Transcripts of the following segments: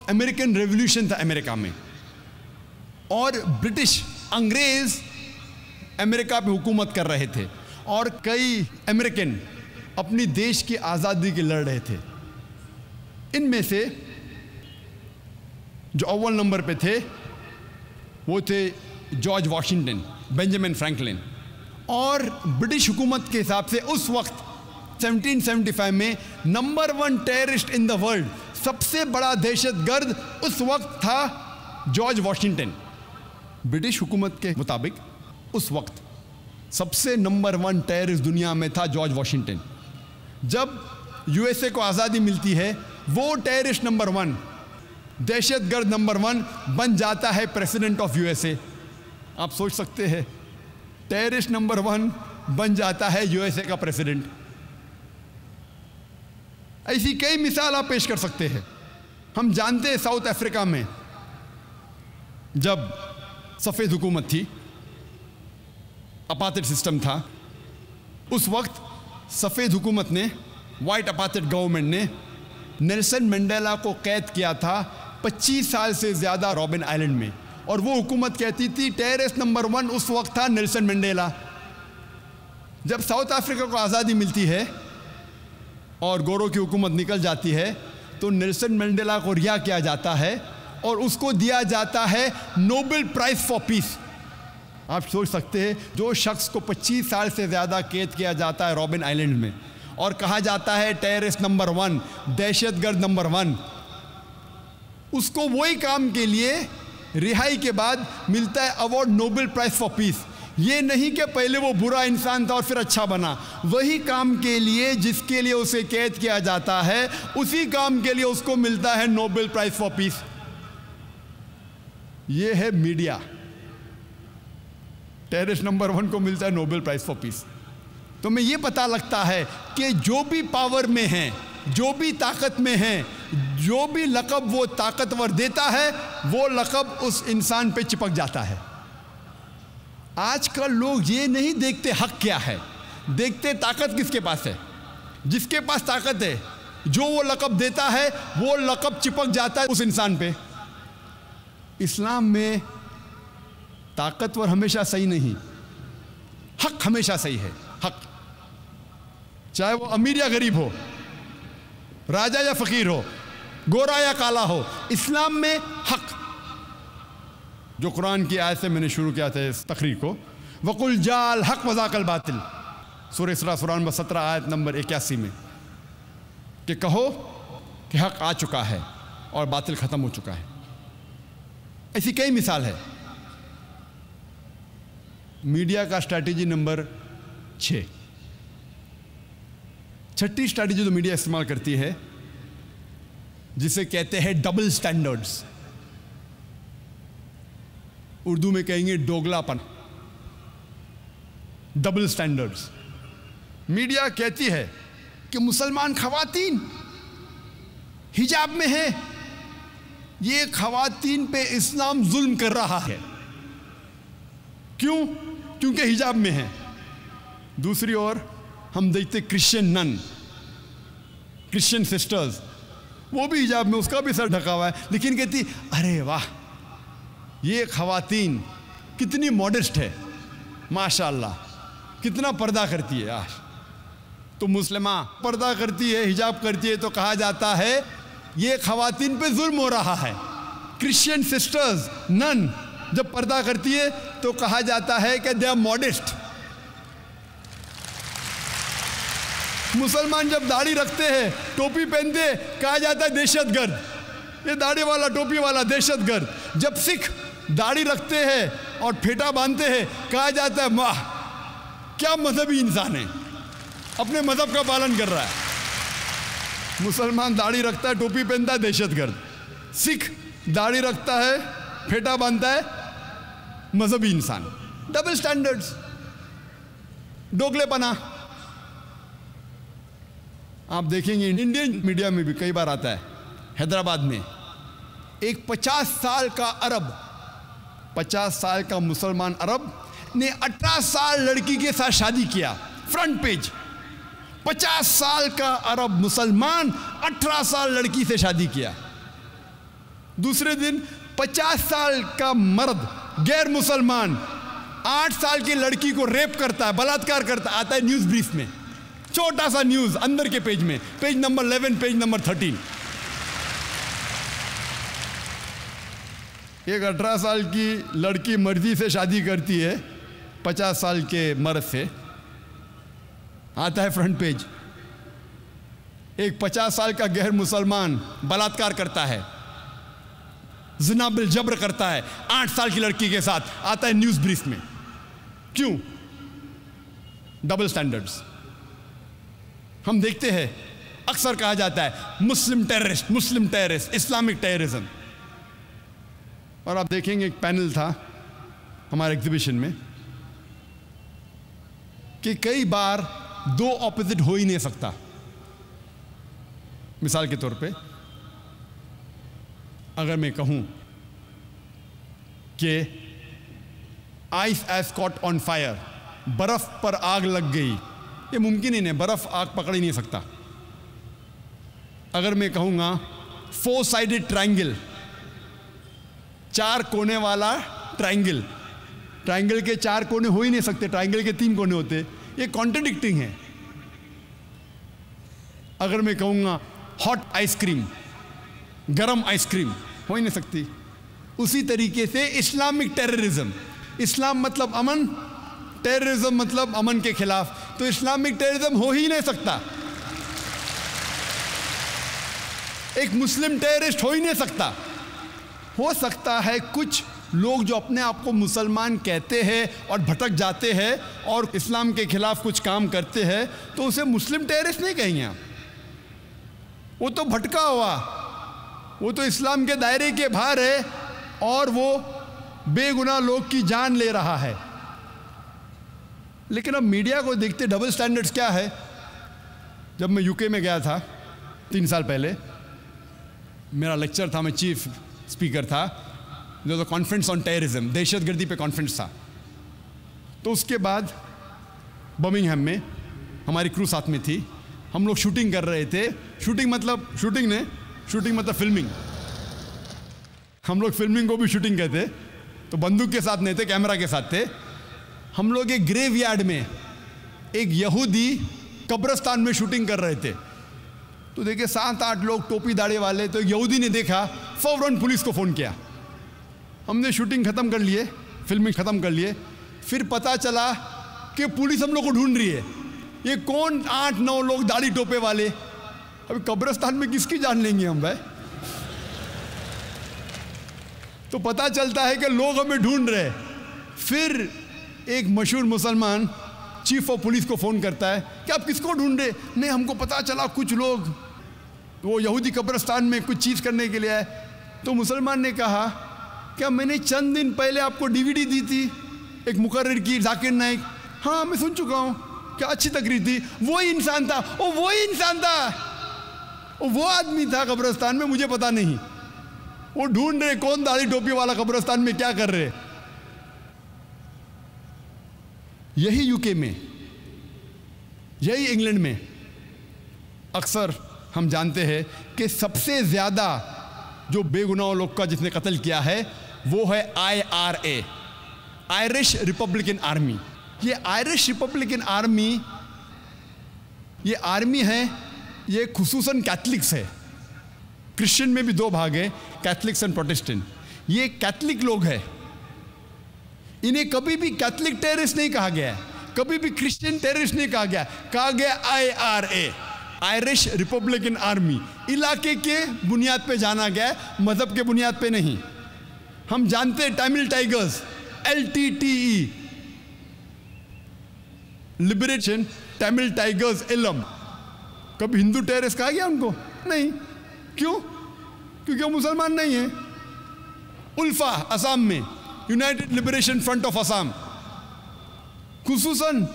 American revolution था America में, और ब्रिटिश अंग्रेज अमेरिका पे हुकूमत कर रहे थे, और कई अमेरिकन अपनी देश की आज़ादी के लड़ रहे थे। इनमें से जो अव्वल नंबर पे थे वो थे जॉर्ज वॉशिंगटन, बेंजामिन फ्रैंकलिन। और ब्रिटिश हुकूमत के हिसाब से उस वक्त 1775 में number 1 terrorist in the world, सबसे बड़ा दहशतगर्द उस वक्त था जॉर्ज वॉशिंगटन। ब्रिटिश हुकूमत के मुताबिक उस वक्त सबसे नंबर 1 टेररिस्ट दुनिया में था जॉर्ज वॉशिंगटन। जब यूएसए को आज़ादी मिलती है, वो टेररिस्ट नंबर 1, दहशतगर्द नंबर 1 बन जाता है प्रेसिडेंट ऑफ यूएसए। आप सोच सकते हैं, टेररिस्ट नंबर 1 बन जाता है यूएसए का प्रेसिडेंट। ऐसी कई मिसाल आप पेश कर सकते हैं। हम जानते हैं साउथ अफ्रीका में जब सफ़ेद हुकूमत थी, अपार्टेड सिस्टम था, उस वक्त सफ़ेद हुकूमत ने, वाइट अपार्टेड गवर्नमेंट ने नेल्सन मंडेला को कैद किया था 25 साल से ज़्यादा रॉबिन आइलैंड में। और वो हुकूमत कहती थी टेररिस्ट नंबर 1 उस वक्त था नेल्सन मंडेला। जब साउथ अफ्रीका को आज़ादी मिलती है और गोरों की हुकूमत निकल जाती है, तो नेल्सन मंडेला को रिहा किया जाता है और उसको दिया जाता है नोबेल प्राइज़ फॉर पीस। आप सोच सकते हैं, जो शख्स को 25 साल से ज़्यादा कैद किया जाता है रॉबिन आइलैंड में और कहा जाता है टेररिस्ट नंबर 1, दहशतगर्द नंबर 1, उसको वही काम के लिए रिहाई के बाद मिलता है award Nobel prize for piece. ये नहीं कि पहले वो बुरा इंसान था और फिर अच्छा बना, वही काम के लिए जिसके लिए उसे कैद किया जाता है, उसी काम के लिए उसको मिलता है नोबेल प्राइज़ फॉर पीस। ये है मीडिया। टेररिस्ट नंबर 1 को मिलता है नोबेल प्राइज़ फॉर पीस। तो हमें ये पता लगता है कि जो भी पावर में हैं, जो भी ताकत में हैं, जो भी लक़ब वो ताकतवर देता है, वो लक़ब उस इंसान पे चिपक जाता है। आजकल लोग ये नहीं देखते हक क्या है, देखते ताकत किसके पास है। जिसके पास ताकत है, जो वो लक़ब देता है, वो लक़ब चिपक जाता है उस इंसान पे। इस्लाम में ताकतवर हमेशा सही नहीं, हक हमेशा सही है। हक, चाहे वो अमीर या गरीब हो, राजा या फ़कीर हो, गोरा या काला हो, इस्लाम में हक। जो कुरान की आयत से मैंने शुरू किया था इस तकरीर को, वकुल जाल हक वज़ाकल बातिल, सूरह इसरा सूरा नंबर 17 आयत नंबर 81 में, कि कहो कि हक आ चुका है और बातिल ख़त्म हो चुका है। ऐसी कई मिसाल है। मीडिया का स्ट्रैटेजी नंबर 6, छठी स्ट्रैटेजी जो मीडिया इस्तेमाल करती है, जिसे कहते हैं डबल स्टैंडर्ड्स, उर्दू में कहेंगे दोगलापन, डबल स्टैंडर्ड्स। मीडिया कहती है कि मुसलमान खवातीन हिजाब में है, ये खवातीन पे इस्लाम जुल्म कर रहा है। क्यों? क्योंकि हिजाब में है। दूसरी ओर हम देखते क्रिश्चियन नन, क्रिश्चियन सिस्टर्स, वो भी हिजाब में, उसका भी सर ढका हुआ है, लेकिन कहती अरे वाह, ये खवातीन कितनी मॉडेस्ट है, माशाअल्लाह, कितना पर्दा करती है। यार, तो मुस्लिमा पर्दा करती है, हिजाब करती है, तो कहा जाता है ये खवातीन पे जुल्म हो रहा है। क्रिश्चियन सिस्टर्स, नन जब पर्दा करती है तो कहा जाता है कि दे आर मॉडेस्ट। मुसलमान जब दाढ़ी रखते हैं, टोपी पहनते हैं, कहा जाता है दहशतगर्द, ये दाढ़ी वाला टोपी वाला दहशतगर्द। जब सिख दाढ़ी रखते हैं और फेटा बांधते हैं, कहा जाता है वाह क्या मजहबी इंसान है, अपने मजहब का पालन कर रहा है। मुसलमान दाढ़ी रखता है, टोपी पहनता है, दहशतगर्द। सिख दाढ़ी रखता है, फेटा बांधता है, मजहबी इंसान। डबल स्टैंडर्ड्स, दोगलेपना। आप देखेंगे इंडियन मीडिया में भी कई बार आता है। हैदराबाद में एक 50 साल का अरब, 50 साल का मुसलमान अरब ने 18 साल लड़की के साथ शादी किया। फ्रंट पेज, 50 साल का अरब मुसलमान 18 साल लड़की से शादी किया। दूसरे दिन 50 साल का मर्द गैर मुसलमान 8 साल की लड़की को रेप करता है, बलात्कार करता है, आता है न्यूज़ ब्रीफ में, छोटा सा न्यूज़ अंदर के पेज में, पेज नंबर 11, पेज नंबर 13। एक 18 साल की लड़की मर्जी से शादी करती है 50 साल के मर्द से, आता है फ्रंट पेज। एक 50 साल का गैर मुसलमान बलात्कार करता है, ज़िना बिल जब्र करता है 8 साल की लड़की के साथ, आता है न्यूज़ ब्रीफ में। क्यों? Double standards. हम देखते हैं अक्सर कहा जाता है मुस्लिम टेररिस्ट, इस्लामिक टेररिज्म। और आप देखेंगे एक पैनल था हमारे एग्जीबिशन में कि कई बार दो ऑपोजिट हो ही नहीं सकता। मिसाल के तौर पे अगर मैं कहूं कि ice age caught on fire, बर्फ पर आग लग गई, ये मुमकिन ही नहीं, बर्फ आग पकड़ ही नहीं सकता। अगर मैं कहूंगा 4 साइडेड ट्रायंगल, 4 कोने वाला ट्रायंगल, ट्रायंगल के 4 कोने हो ही नहीं सकते, ट्रायंगल के 3 कोने होते, ये कॉन्ट्रडिक्टिंग है। अगर मैं कहूंगा हॉट आइसक्रीम, गरम आइसक्रीम, हो ही नहीं सकती। उसी तरीके से इस्लामिक टेररिज्म, इस्लाम मतलब अमन, टेररिज्म मतलब अमन के खिलाफ, तो इस्लामिक टेररिज्म हो ही नहीं सकता। एक मुस्लिम टेररिस्ट हो ही नहीं सकता। हो सकता है कुछ लोग जो अपने आप को मुसलमान कहते हैं और भटक जाते हैं और इस्लाम के खिलाफ कुछ काम करते हैं, तो उसे मुस्लिम टेररिस्ट नहीं कहेंगे आप। वो तो भटका हुआ, वो तो इस्लाम के दायरे के बाहर है और वो बेगुनाह लोग की जान ले रहा है। लेकिन अब मीडिया को देखते डबल स्टैंडर्ड्स क्या है। जब मैं यूके में गया था 3 साल पहले, मेरा लेक्चर था, मैं चीफ स्पीकर था, जो कॉन्फ्रेंस ऑन टेररिज्म, दहशतगर्दी पे कॉन्फ्रेंस था। तो उसके बाद बर्मिंघम में हमारी क्रू साथ में थी, हम लोग शूटिंग कर रहे थे। शूटिंग मतलब फिल्मिंग। हम लोग फिल्मिंग को भी शूटिंग कहते, तो बंदूक के साथ नहीं थे, कैमरा के साथ थे। हम लोग एक ग्रेवयार्ड में एक यहूदी कब्रिस्तान में शूटिंग कर रहे थे। तो देखिए 7-8 लोग टोपी दाढ़ी वाले, तो यहूदी ने देखा, फौरन पुलिस को फ़ोन किया। हमने शूटिंग ख़त्म कर लिए, फिल्मिंग ख़त्म कर लिए। फिर पता चला कि पुलिस हम लोग को ढूंढ रही है। ये कौन 8-9 लोग दाढ़ी टोपे वाले, अभी कब्रिस्तान में किसकी जान लेंगे हम भाई। तो पता चलता है कि लोग हमें ढूंढ रहे। फिर एक मशहूर मुसलमान चीफ ऑफ पुलिस को फ़ोन करता है कि आप किसको ढूंढ रहे? नहीं, हमको पता चला कुछ लोग वो यहूदी कब्रिस्तान में कुछ चीज़ करने के लिए आए। तो मुसलमान ने कहा क्या मैंने चंद दिन पहले आपको डीवीडी दी थी एक मुकर्रिर की, जाकिर नाइक? हाँ मैं सुन चुका हूँ, क्या अच्छी तकरीर थी। वही इंसान था, वही इंसान था, वो आदमी था कब्रिस्तान में, मुझे पता नहीं। वो ढूंढ रहे कौन दाढ़ी टोपी वाला कब्रिस्तान में क्या कर रहे। यही यूके में, यही इंग्लैंड में अक्सर हम जानते हैं कि सबसे ज़्यादा जो बेगुनाह लोग का जिसने कत्ल किया है वो है IRA, आयरिश रिपब्लिकन आर्मी। ये आयरिश रिपब्लिकन आर्मी, ये आर्मी है, ये खुसूसन कैथलिक्स है। क्रिश्चियन में भी 2 भाग हैं, कैथलिक्स एंड प्रोटेस्टेंट। ये कैथलिक लोग हैं, इन्हें कभी भी कैथलिक टेररिस्ट नहीं कहा गया है, कभी भी क्रिश्चियन टेररिस्ट नहीं कहा गया IRA, आयरिश रिपब्लिकन आर्मी। इलाके के बुनियाद पे जाना गया, मजहब के बुनियाद पे नहीं। हम जानते हैं Tamil tigers, LTTE, liberation Tamil tigers Eelam. कभी हिंदू टेररिस्ट कहा गया उनको? नहीं। क्यों? क्योंकि वो मुसलमान नहीं है। उल्फा असम में, United Liberation Front of Assam, खुसूसन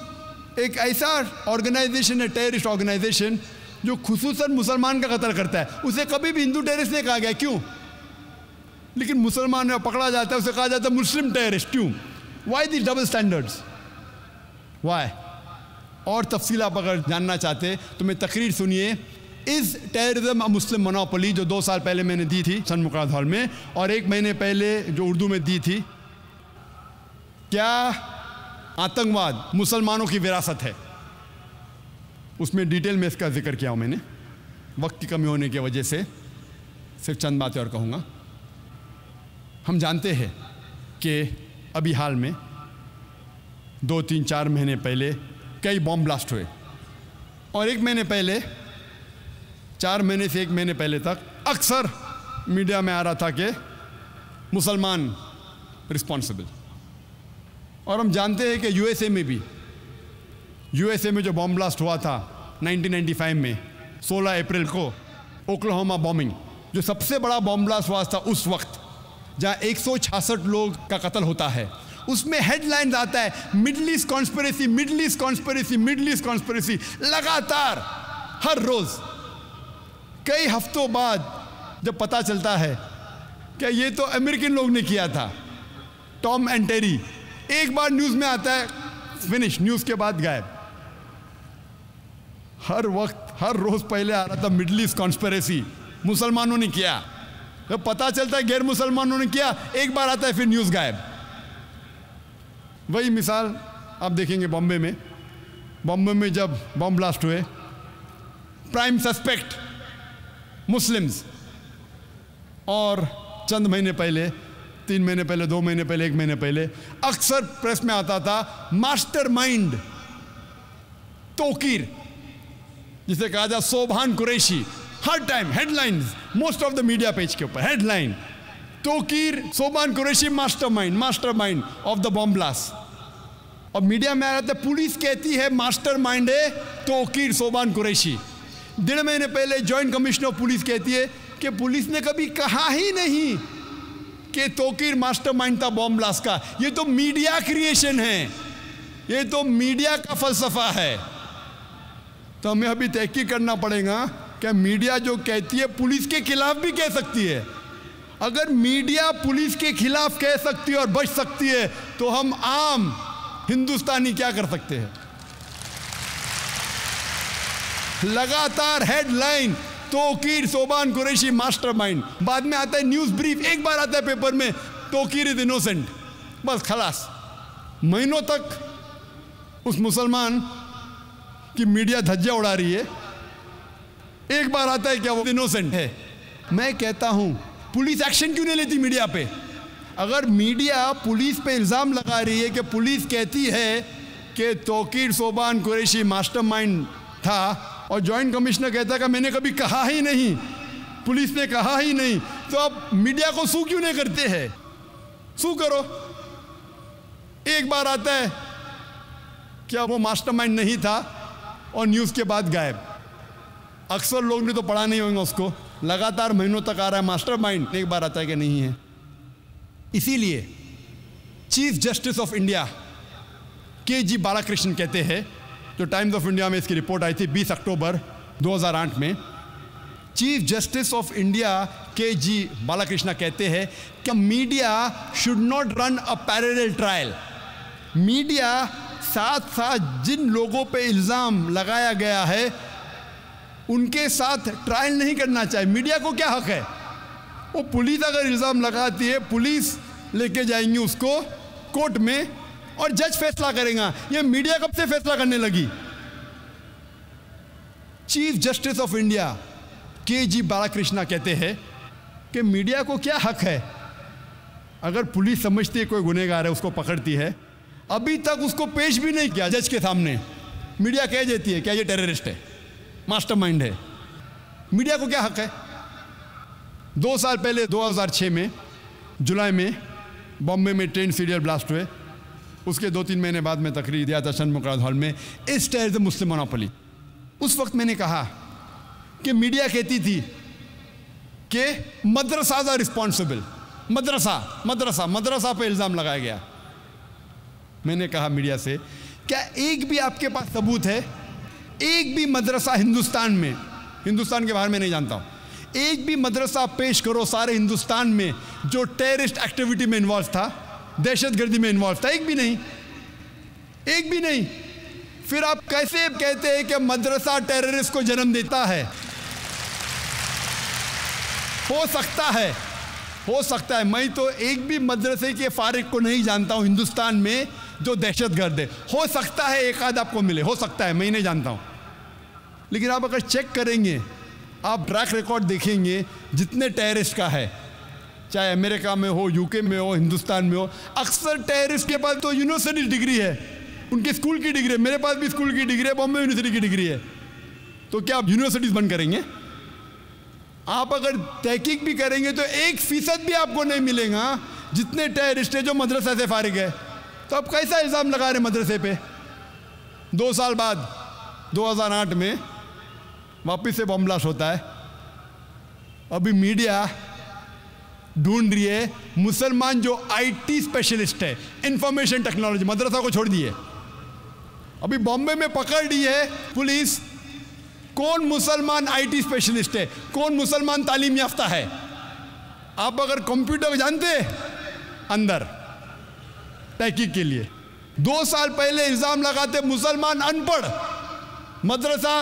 एक ऐसा ऑर्गेनाइजेशन है, टेररिस्ट ऑर्गेनाइजेशन, जो खुसूसन मुसलमान का कत्ल करता है। उसे कभी भी हिंदू टेररिस्ट नहीं कहा गया। क्यों? लेकिन मुसलमान में पकड़ा जाता है, उसे कहा जाता है मुस्लिम टेररिस्ट। क्यों? Why this double standards? Why? और तफसील आप अगर जानना चाहते तो मैं तकरीर सुनिए is terrorism a Muslim monopoly, जो 2 साल पहले मैंने दी थी चंद्रमुखराज हॉल में, और 1 महीने पहले जो उर्दू में दी थी, क्या आतंकवाद मुसलमानों की विरासत है? उसमें डिटेल में इसका जिक्र किया हूं मैंने। वक्त की कमी होने की वजह से सिर्फ चंद बातें और कहूँगा। हम जानते हैं कि अभी हाल में 2, 3, 4 महीने पहले कई बॉम्ब ब्लास्ट हुए, और 1 महीने पहले, 4 महीने से 1 महीने पहले तक अक्सर मीडिया में आ रहा था कि मुसलमान रिस्पॉन्सिबल। और हम जानते हैं कि यूएसए में भी, यूएसए में जो बॉम्ब ब्लास्ट हुआ था 1995 में 16 अप्रैल को, ओक्लाहोमा बॉम्बिंग, जो सबसे बड़ा बॉम्ब ब्लास्ट हुआ था उस वक्त, जहां 166 लोग का कत्ल होता है, उसमें हेडलाइंस आता है middle east conspiracy, middle east conspiracy, middle east conspiracy, लगातार हर रोज। कई हफ्तों बाद जब पता चलता है कि ये तो अमेरिकन लोग ने किया था, टॉम एंड टेरी, एक बार न्यूज में आता है, फिनिश, न्यूज के बाद गायब। हर वक्त, हर रोज पहले आ रहा था मिडिल ईस्ट कॉन्स्पिरेसी, मुसलमानों ने किया। जब पता चलता है गैर मुसलमानों ने किया, एक बार आता है, फिर न्यूज गायब। वही मिसाल आप देखेंगे बॉम्बे में। बॉम्बे में जब बॉम्ब ब्लास्ट हुए, प्राइम सस्पेक्ट मुस्लिम्स, और चंद महीने पहले, 3 महीने पहले, 2 महीने पहले, 1 महीने पहले अक्सर प्रेस में आता था मास्टरमाइंड तोकीर, जिसे कहा जाए सोभान कुरैशी। हर time headlines, most of the media page के ऊपर headline, Tauqeer Subhan Qureshi mastermind of the bomb blast. और मीडिया में आ रहा था, पुलिस कहती है मास्टरमाइंड है तोकीर सोभान कुरैशी। 1.5 महीने पहले जॉइंट कमिश्नर ऑफ पुलिस कहती है कि पुलिस ने कभी कहा ही नहीं कि तोकीर मास्टरमाइंड था बॉम्ब ब्लास्ट का, ये तो मीडिया क्रिएशन है, ये तो मीडिया का फलसफा है। तो हमें अभी तहकीक करना पड़ेगा कि मीडिया जो कहती है पुलिस के खिलाफ भी कह सकती है। अगर मीडिया पुलिस के खिलाफ कह सकती है और बच सकती है, तो हम आम हिंदुस्तानी क्या कर सकते हैं? लगातार हेडलाइन तोकीर सोभान कुरैशी मास्टरमाइंड, बाद में आता है न्यूज ब्रीफ, एक बार आता है पेपर में तोकीर इज इनोसेंट, बस खलास। महीनों तक उस मुसलमान की मीडिया धज्जियां उड़ा रही है, एक बार आता है क्या वो इनोसेंट है। मैं कहता हूं पुलिस एक्शन क्यों नहीं लेती मीडिया पे? अगर मीडिया पुलिस पे इल्ज़ाम लगा रही है कि पुलिस कहती है कि तोकीर सोभान कुरैशी मास्टरमाइंड था, और जॉइंट कमिश्नर कहता है कि मैंने कभी कहा ही नहीं, पुलिस ने कहा ही नहीं, तो अब मीडिया को सू क्यों नहीं करते हैं? सू करो। एक बार आता है क्या वो मास्टरमाइंड नहीं था, और न्यूज़ के बाद गायब। अक्सर लोग ने तो पढ़ा नहीं होगा उसको, लगातार महीनों तक आ रहा है मास्टरमाइंड, एक बार आता है कि नहीं है। इसीलिए chief justice of India K G. Balakrishnan कहते हैं, जो टाइम्स ऑफ इंडिया में इसकी रिपोर्ट आई थी 20 अक्टूबर 2008 में, chief justice of India K G. Balakrishnan कहते हैं कि media should not run a parallel trial. Media साथ साथ जिन लोगों पे इल्ज़ाम लगाया गया है उनके साथ ट्रायल नहीं करना चाहिए। मीडिया को क्या हक है? वो पुलिस अगर इल्ज़ाम लगाती है, पुलिस लेके जाएंगी उसको कोर्ट में और जज फैसला करेगा। ये मीडिया कब से फैसला करने लगी? Chief justice of India K G. Balakrishnan कहते हैं कि मीडिया को क्या हक है? अगर पुलिस समझती है कोई गुनहगार है, उसको पकड़ती है, अभी तक उसको पेश भी नहीं किया जज के सामने, मीडिया कह देती है क्या ये टेररिस्ट है, मास्टरमाइंड है। मीडिया को क्या हक है? 2 साल पहले 2006 में जुलाई में बॉम्बे में ट्रेन सीरियल ब्लास्ट हुए, उसके 2-3 महीने बाद में तकरीर दिया था चंद्रमुखराज हॉल में, इस टेररिज्म द मुस्लिम मोनोपोली। उस वक्त मैंने कहा कि मीडिया कहती थी कि मदरसा आर रिस्पॉन्सिबल, मदरसा पे इल्ज़ाम लगाया गया। मैंने कहा मीडिया से, क्या एक भी आपके पास सबूत है? एक भी मदरसा हिंदुस्तान में, हिंदुस्तान के बाहर में नहीं जानता हूं, एक भी मदरसा पेश करो सारे हिंदुस्तान में जो टेररिस्ट एक्टिविटी में इन्वॉल्व था, दहशतगर्दी में इन्वॉल्व था? एक भी नहीं, एक भी नहीं। फिर आप कैसे कहते हैं कि मदरसा टेररिस्ट को जन्म देता है? हो सकता है। मैं तो एक भी मदरसे के फारिग को नहीं जानता हूँ हिंदुस्तान में जो दहशतगर्द है। हो सकता है एक आध आपको मिले, हो सकता है, मैं नहीं जानता हूँ। लेकिन आप अगर चेक करेंगे, आप ट्रैक रिकॉर्ड देखेंगे, जितने टेररिस्ट का है, चाहे अमेरिका में हो, यूके में हो, हिंदुस्तान में हो, अक्सर टेररिस्ट के पास तो यूनिवर्सिटी डिग्री है, उनके स्कूल की डिग्री है। मेरे पास भी स्कूल की डिग्री है, बॉम्बे यूनिवर्सिटी की डिग्री है। तो क्या आप यूनिवर्सिटीज बंद करेंगे? आप अगर तहकीक भी करेंगे तो 1% भी आपको नहीं मिलेगा जितने टेररिस्ट है जो मदरसा से फारिग है। तो आप कैसा इल्ज़ाम लगा रहे मदरसे पे? 2 साल बाद 2008 में वापस से बम ब्लास्ट होता है। अभी मीडिया ढूंढ रही है मुसलमान जो आईटी स्पेशलिस्ट है, इंफॉर्मेशन टेक्नोलॉजी, मदरसा को छोड़ दिए। अभी बॉम्बे में पकड़ ली है पुलिस कौन मुसलमान आईटी स्पेशलिस्ट है, कौन मुसलमान तालीम याफ्ता है। आप अगर कंप्यूटर जानते अंदर तहकीक के लिए, 2 साल पहले इल्ज़ाम लगाते मुसलमान अनपढ़, मदरसा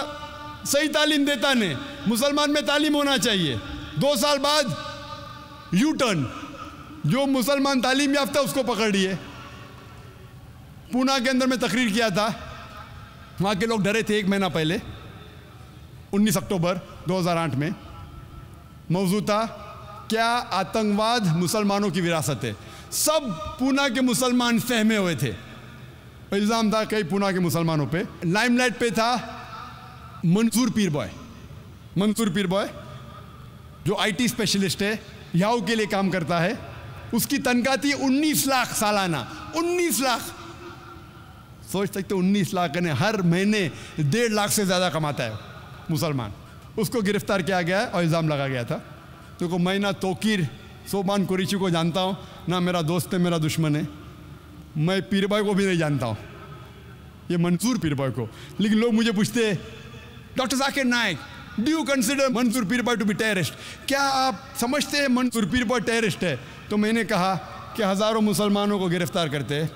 सही तालीम देता नहीं, मुसलमान में तालीम होना चाहिए। 2 साल बाद यू टर्न, जो मुसलमान तालीम याफ्ता उसको पकड़ लिए। पूना के अंदर में तकरीर किया था, वहाँ के लोग डरे थे 1 महीना पहले, 19 अक्टूबर 2008 में। मौजूद था क्या आतंकवाद मुसलमानों की विरासत है। सब पूना के मुसलमान सहमे हुए थे। इल्ज़ाम था कई पूना के मुसलमानों पे। लाइमलाइट पे था मंसूर पीर बॉय जो आईटी स्पेशलिस्ट है, याहू के लिए काम करता है। उसकी तनख्वाह थी 19 लाख सालाना, 19 लाख। सोच सकते 19 लाख ने हर महीने 1.5 लाख से ज़्यादा कमाता है मुसलमान। उसको गिरफ्तार किया गया है और इल्ज़ाम लगा गया था। तो मैं ना तोकीर सोबान कुरैशी को जानता हूँ, ना मेरा दोस्त है, मेरा दुश्मन है। मैं पीर भाई को भी नहीं जानता हूँ, ये मंसूर पीर भाई को। लेकिन लोग मुझे पूछते doctor Zakir Naik, do you consider Mansoor Peerbhoy to be terrorist? क्या आप समझते हैं मंसूर पीर भाई टेररिस्ट है? तो मैंने कहा कि हज़ारों मुसलमानों को गिरफ्तार करते,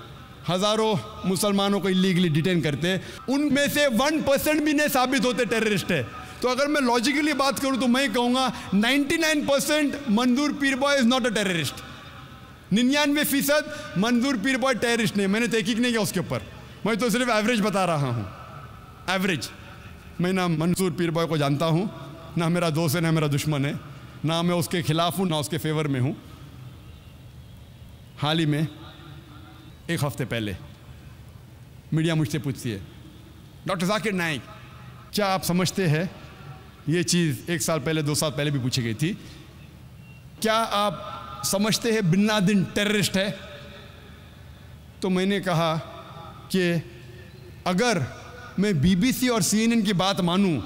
हज़ारों मुसलमानों को इलीगली डिटेन करते, उनमें से 1% भी नहीं साबित होते टेररिस्ट है। तो अगर मैं लॉजिकली बात करूं तो मैं कहूँगा 99% Mansoor Peerbhoy is not a terrorist. 99% Mansoor Peerbhoy terrorist नहीं। मैंने तहकीक नहीं किया उसके ऊपर, मैं तो सिर्फ एवरेज बता रहा हूँ। एवरेज। मैं ना मंसूर पीर भाई को जानता हूँ, ना मेरा दोस्त है, ना मेरा दुश्मन है, ना मैं उसके खिलाफ हूँ ना उसके फेवर में हूँ। हाल ही में 1 हफ्ते पहले मीडिया मुझसे पूछती है डॉक्टर जाकिर नाइक, क्या आप समझते हैं, ये चीज़ 1 साल पहले 2 साल पहले भी पूछी गई थी, क्या आप समझते हैं बिन लादेन टेररिस्ट है? तो मैंने कहा कि अगर मैं बीबीसी और CNN की बात मानूं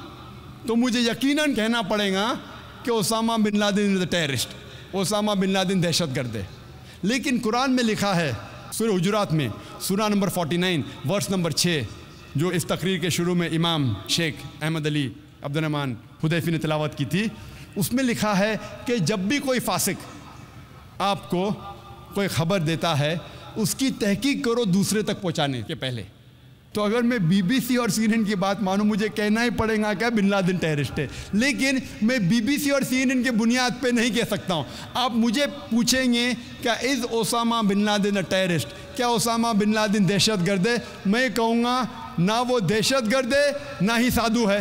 तो मुझे यकीनन कहना पड़ेगा कि Osama bin Laden is the terrorist, Osama bin Laden दहशतगर्द है। लेकिन कुरान में लिखा है सूरह हुजुरात में, सूरा नंबर 49 वर्स नंबर 6, जो इस तकरीर के शुरू में इमाम शेख अहमद अली अब्दुर्रहमान हुदैफी ने तिलावत की थी, उसमें लिखा है कि जब भी कोई फासिक आपको कोई खबर देता है उसकी तहकीक करो दूसरे तक पहुंचाने के पहले। तो अगर मैं बीबीसी और CNN की बात मानूं, मुझे कहना ही पड़ेगा क्या बिन लादेन टेररिस्ट है। लेकिन मैं बीबीसी और CNN के बुनियाद पे नहीं कह सकता हूं। आप मुझे पूछेंगे क्या is Osama bin Laden a terrorist, क्या ओसामा बिन लादेन दहशतगर्द है? मैं कहूँगा ना वो दहशतगर्द है ना ही साधु है।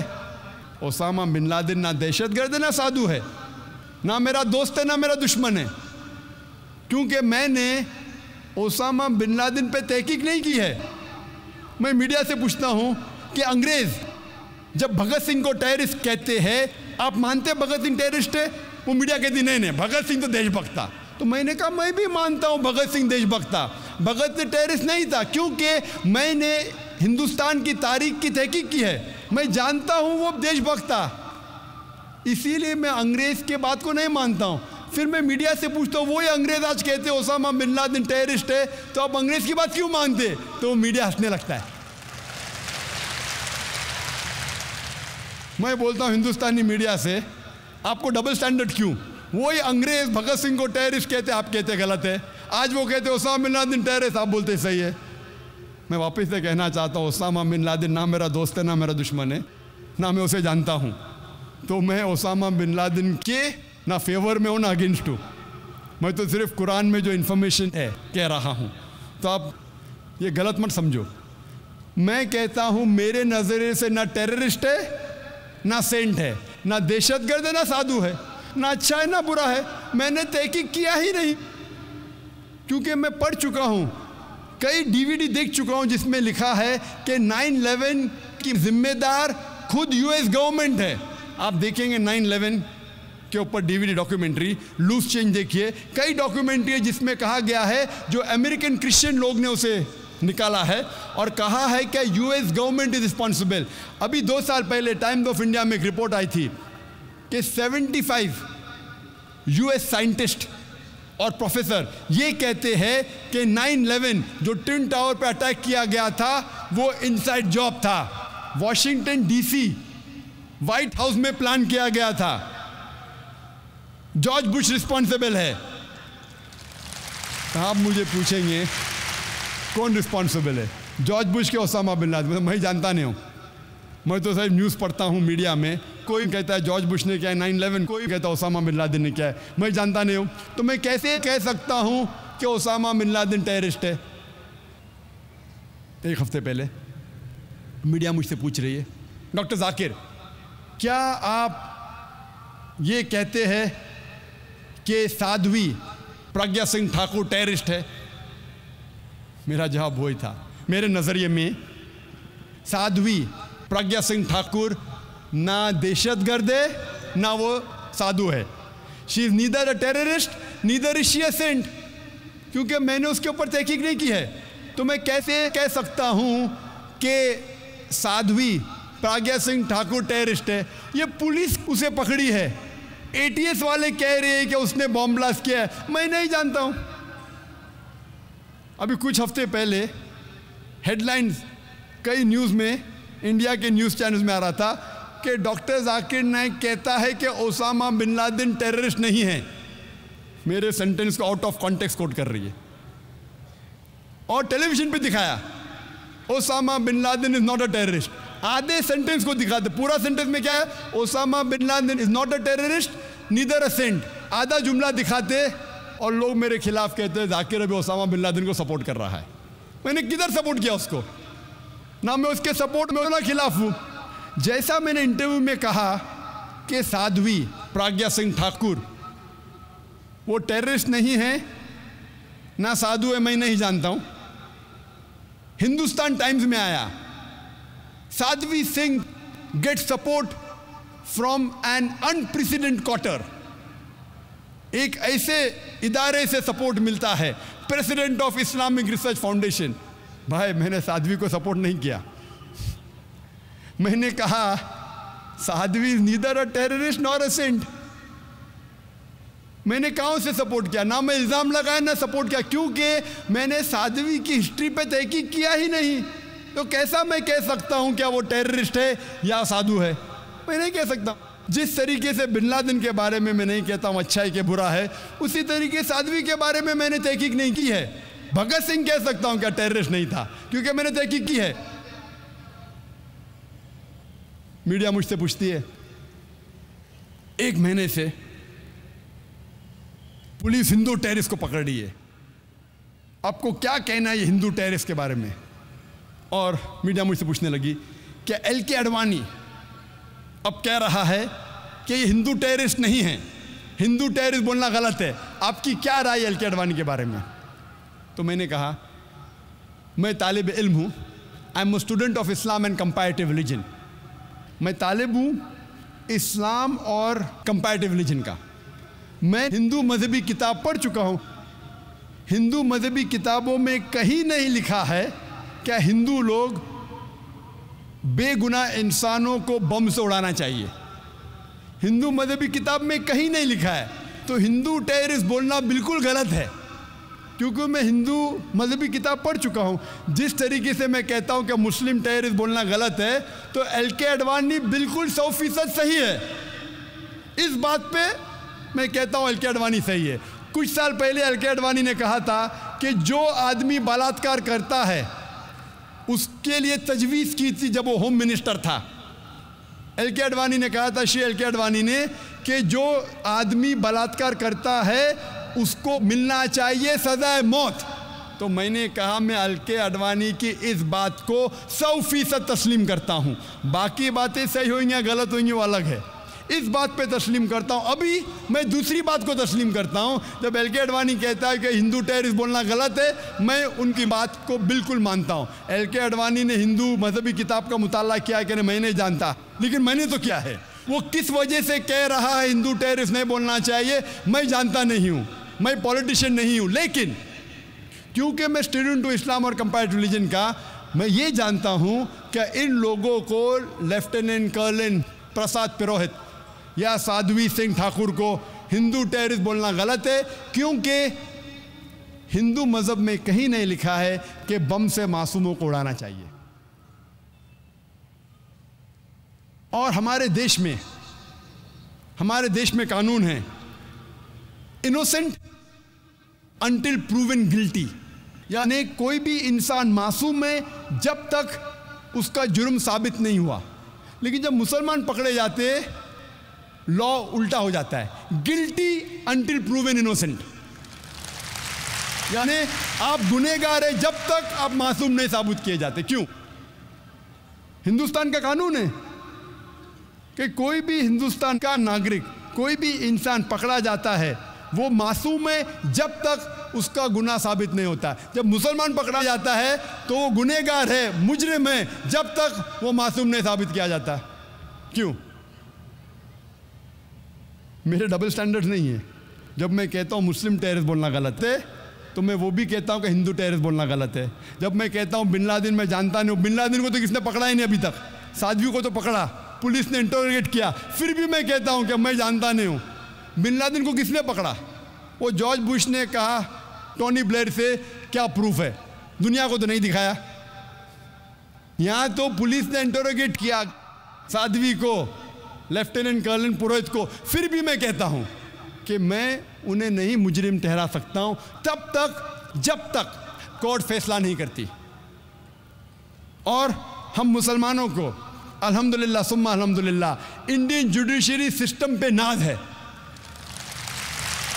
ओसामा बिन लादेन ना दहशतगर्द है ना साधु है, ना मेरा दोस्त है ना मेरा दुश्मन है। क्योंकि मैंने ओसामा बिन लादेन पे तहकीक नहीं की है। मैं मीडिया से पूछता हूं कि अंग्रेज़ जब भगत सिंह को टेररिस्ट कहते हैं, आप मानते हैं भगत सिंह टेररिस्ट है? वो मीडिया कहती नहीं, भगत सिंह तो देशभक्त था। तो मैंने कहा मैं भी मानता हूं भगत सिंह देशभक्त था, भगत सिंह टेररिस्ट नहीं था, क्योंकि मैंने हिंदुस्तान की तारीख की तहकीक की है। मैं जानता हूं वो देशभक्त था, इसीलिए मैं अंग्रेज़ के बात को नहीं मानता हूं। फिर मैं मीडिया से पूछता हूँ वही अंग्रेज़ आज कहते हैं ओसामा बिन लादेन टेररिस्ट है, तो आप अंग्रेज़ की बात क्यों मानते? तो मीडिया हंसने लगता है। मैं बोलता हूँ हिंदुस्तानी मीडिया से, आपको डबल स्टैंडर्ड क्यों? वही अंग्रेज़ भगत सिंह को टेररिस्ट कहते, आप कहते गलत है। आज वो कहते ओसामा बिन लादेन टेररिस्ट, आप बोलते सही है। मैं वापस से कहना चाहता हूँ ओसामा बिन लादेन ना मेरा दोस्त है ना मेरा दुश्मन है, ना मैं उसे जानता हूँ। तो मैं ओसामा बिन लादेन के ना फेवर में हूँ ना अगेंस्ट हूँ, मैं तो सिर्फ कुरान में जो इन्फॉर्मेशन है कह रहा हूँ। तो आप ये गलत मत समझो। मैं कहता हूँ मेरे नज़रिए से ना टेररिस्ट है ना सेंट है, ना दहशतगर्द है ना साधु है, ना अच्छा है ना बुरा है। मैंने तहकीक किया ही नहीं, क्योंकि मैं पढ़ चुका हूँ, कई डीवीडी देख चुका हूँ जिसमें लिखा है कि 9/11 की जिम्मेदार खुद यूएस गवर्नमेंट है। आप देखेंगे 9/11 के ऊपर डीवीडी डॉक्यूमेंट्री, लूज चेंज देखिए, कई डॉक्यूमेंट्री है जिसमें कहा गया है, जो अमेरिकन क्रिश्चियन लोग ने उसे निकाला है और कहा है कि यूएस गवर्नमेंट इज रिस्पॉन्सिबल। अभी 2 साल पहले टाइम्स ऑफ इंडिया में एक रिपोर्ट आई थी कि 75 यूएस साइंटिस्ट और प्रोफेसर ये कहते हैं कि 9/11 जो ट्विन टावर पर अटैक किया गया था वो इनसाइड जॉब था, वॉशिंगटन डीसी व्हाइट हाउस में प्लान किया गया था, जॉर्ज बुश रिस्पॉन्सिबल है। आप मुझे पूछेंगे कौन रिस्पॉन्सिबल है? जॉर्ज बुश के ओसामा बिन लादेन? मैं जानता नहीं हूँ, मैं तो सिर्फ न्यूज़ पढ़ता हूँ मीडिया में। कोई कहता है जॉर्ज बुश ने क्या है 9/11, कोई कहता है ओसामा बिन लादेन ने क्या है, मैं जानता नहीं हूँ। तो मैं कैसे कह सकता हूँ कि ओसामा बिन लादेन टेररिस्ट है? 1 हफ्ते पहले मीडिया मुझसे पूछ रही है, डॉक्टर जाकिर क्या आप ये कहते हैं कि साध्वी प्रज्ञा सिंह ठाकुर टेररिस्ट है? मेरा जवाब वही था, मेरे नज़रिए में साध्वी प्रज्ञा सिंह ठाकुर ना दहशतगर्द है ना वो साधु है। She is neither a terrorist neither is she a saint, क्योंकि मैंने उसके ऊपर तहकीक नहीं की है। तो मैं कैसे कह सकता हूँ कि साध्वी प्रज्ञा सिंह ठाकुर टेररिस्ट है? ये पुलिस उसे पकड़ी है, एटीएस वाले कह रहे हैं कि उसने बॉम्ब ब्लास्ट किया है, मैं नहीं जानता हूँ। अभी कुछ हफ्ते पहले हेडलाइंस कई न्यूज़ में, इंडिया के न्यूज़ चैनल्स में आ रहा था कि डॉक्टर जाकिर नाइक कहता है कि ओसामा बिन लादेन टेररिस्ट नहीं है। मेरे सेंटेंस को आउट ऑफ कॉन्टेक्स्ट कोट कर रही है और टेलीविजन पे दिखाया Osama bin Laden is not a terrorist. आधे सेंटेंस को दिखाते, पूरा सेंटेंस में क्या है? Osama bin Laden is not a terrorist neither a saint. आधा जुमला दिखाते और लोग मेरे खिलाफ कहते हैं जाकिर अभी ओसामा बिन लादेन को सपोर्ट कर रहा है। मैंने किधर सपोर्ट किया उसको? ना मैं उसके सपोर्ट में ना खिलाफ हूँ। जैसा मैंने इंटरव्यू में कहा कि साध्वी प्रज्ञा सिंह ठाकुर वो टेररिस्ट नहीं है ना साधु है, मैं नहीं जानता हूँ। हिंदुस्तान टाइम्स में आया Sadhvi Singh get support from an unprecedented quarter. एक ऐसे इदारे से सपोर्ट मिलता है, president of Islamic research foundation. भाई मैंने साध्वी को सपोर्ट नहीं किया, मैंने कहा Sadhvi is neither a terrorist nor a saint. मैंने कहाँ से सपोर्ट किया? ना मैं इल्ज़ाम लगाया ना सपोर्ट किया, क्योंकि मैंने साध्वी की हिस्ट्री पे तहकीक किया ही नहीं। तो कैसा मैं कह सकता हूँ क्या वो टेररिस्ट है या साधु है? मैं नहीं कह सकता। जिस तरीके से बिन लादेन के बारे में मैं नहीं कहता हूँ अच्छा है कि बुरा है, उसी तरीके साध्वी के बारे में मैंने तहकीक नहीं की है। भगत सिंह कह सकता हूँ क्या टेररिस्ट नहीं था, क्योंकि मैंने तहकीक की है। मीडिया मुझसे पूछती है 1 महीने से पुलिस हिंदू टेररिस्ट को पकड़ रही है, आपको क्या कहना है ये हिंदू टेररिस्ट के बारे में? और मीडिया मुझसे पूछने लगी कि एलके अडवाणी अब कह रहा है कि ये हिंदू टेररिस्ट नहीं है, हिंदू टेररिस्ट बोलना गलत है, आपकी क्या राय है एलके अडवाणी के बारे में? तो मैंने कहा मैं तालिब इल्म हूँ, I am a student of Islam and comparative religion. मैं तालिब हूँ इस्लाम और कंपैरेटिव रिलीजन का। मैं हिंदू मजहबी किताब पढ़ चुका हूँ। हिंदू मजहबी किताबों में कहीं नहीं लिखा है क्या हिंदू लोग बेगुनाह इंसानों को बम से उड़ाना चाहिए। हिंदू मजहबी किताब में कहीं नहीं लिखा है। तो हिंदू टेररिस्ट बोलना बिल्कुल गलत है, क्योंकि मैं हिंदू मजहबी किताब पढ़ चुका हूँ। जिस तरीके से मैं कहता हूँ कि मुस्लिम टेररिस्ट बोलना गलत है, तो एलके अडवाणी बिल्कुल 100% सही है। इस बात पे मैं कहता हूँ एलके अडवाणी सही है। कुछ साल पहले एलके अडवाणी ने कहा था कि जो आदमी बलात्कार करता है उसके लिए तजवीज़ की थी जब वो होम मिनिस्टर था। एलके अडवाणी ने कहा था, श्री एलके अडवाणी ने, कि जो आदमी बलात्कार करता है उसको मिलना चाहिए सजाए मौत। तो मैंने कहा मैं अलके अडवाणी की इस बात को 100% तस्लीम करता हूँ। बाकी बातें सही होंगी या गलत होंगी वो अलग है, इस बात पे तस्लीम करता हूँ। अभी मैं दूसरी बात को तस्लीम करता हूँ। जब एल के अडवाणी कहता है कि हिंदू टेररिस्ट बोलना गलत है, मैं उनकी बात को बिल्कुल मानता हूँ। एल के अडवाणी ने हिंदू मजहबी किताब का मुताला किया है कि नहीं मैं नहीं जानता, लेकिन मैंने तो किया है। वो किस वजह से कह रहा है हिंदू टेररिस्ट नहीं बोलना चाहिए मैं जानता नहीं हूँ, मैं पॉलिटिशियन नहीं हूँ, लेकिन क्योंकि मैं स्टूडेंट हूँ इस्लाम और कंपैरेटिव रिलीजन का, मैं ये जानता हूँ कि इन लोगों को लेफ्टिनेंट कर्नल प्रसाद पुरोहित या साध्वी सिंह ठाकुर को हिंदू टेररिस्ट बोलना गलत है, क्योंकि हिंदू मज़हब में कहीं नहीं लिखा है कि बम से मासूमों को उड़ाना चाहिए। और हमारे देश में कानून है इनोसेंट अनटिल प्रूवन गिल्टी, यानी कोई भी इंसान मासूम है जब तक उसका जुर्म साबित नहीं हुआ। लेकिन जब मुसलमान पकड़े जाते लॉ उल्टा हो जाता है, गिल्टी अनटिल प्रूवन इनोसेंट, यानी आप गुनहगार है जब तक आप मासूम नहीं साबित किए जाते। क्यों? हिंदुस्तान का कानून है कि कोई भी हिंदुस्तान का नागरिक, कोई भी इंसान पकड़ा जाता है वो मासूम है जब तक उसका गुनाह साबित नहीं होता। जब मुसलमान पकड़ा जाता है तो वो गुनहगार है, मुजरिम है, जब तक वो मासूम नहीं साबित किया जाता। क्यों? मेरे डबल स्टैंडर्ड्स नहीं है। जब मैं कहता हूँ मुस्लिम टेररिस्ट बोलना गलत है तो मैं वो भी कहता हूँ कि हिंदू टेररिस्ट बोलना गलत है। जब मैं कहता हूँ बिन लादेन मैं जानता नहीं हूँ, बिन लादेन को तो किसने पकड़ा ही नहीं अभी तक, साध्वी को तो पकड़ा, पुलिस ने इंटरोगेट किया, फिर भी मैं कहता हूँ कि मैं जानता नहीं हूँ। बिन लादेन को किसने पकड़ा? वो जॉर्ज बुश ने कहा टोनी ब्लेयर से क्या प्रूफ है, दुनिया को तो नहीं दिखाया। यहाँ तो पुलिस ने इंटरोगेट किया साध्वी को, लेफ्टिनेंट कर्नल पुरोहित को, फिर भी मैं कहता हूँ कि मैं उन्हें नहीं मुजरिम ठहरा सकता हूँ तब तक जब तक कोर्ट फैसला नहीं करती। और हम मुसलमानों को अल्हम्दुलिल्लाह सुम्मा अल्हम्दुलिल्लाह इंडियन जुडिशरी सिस्टम पे नाज है,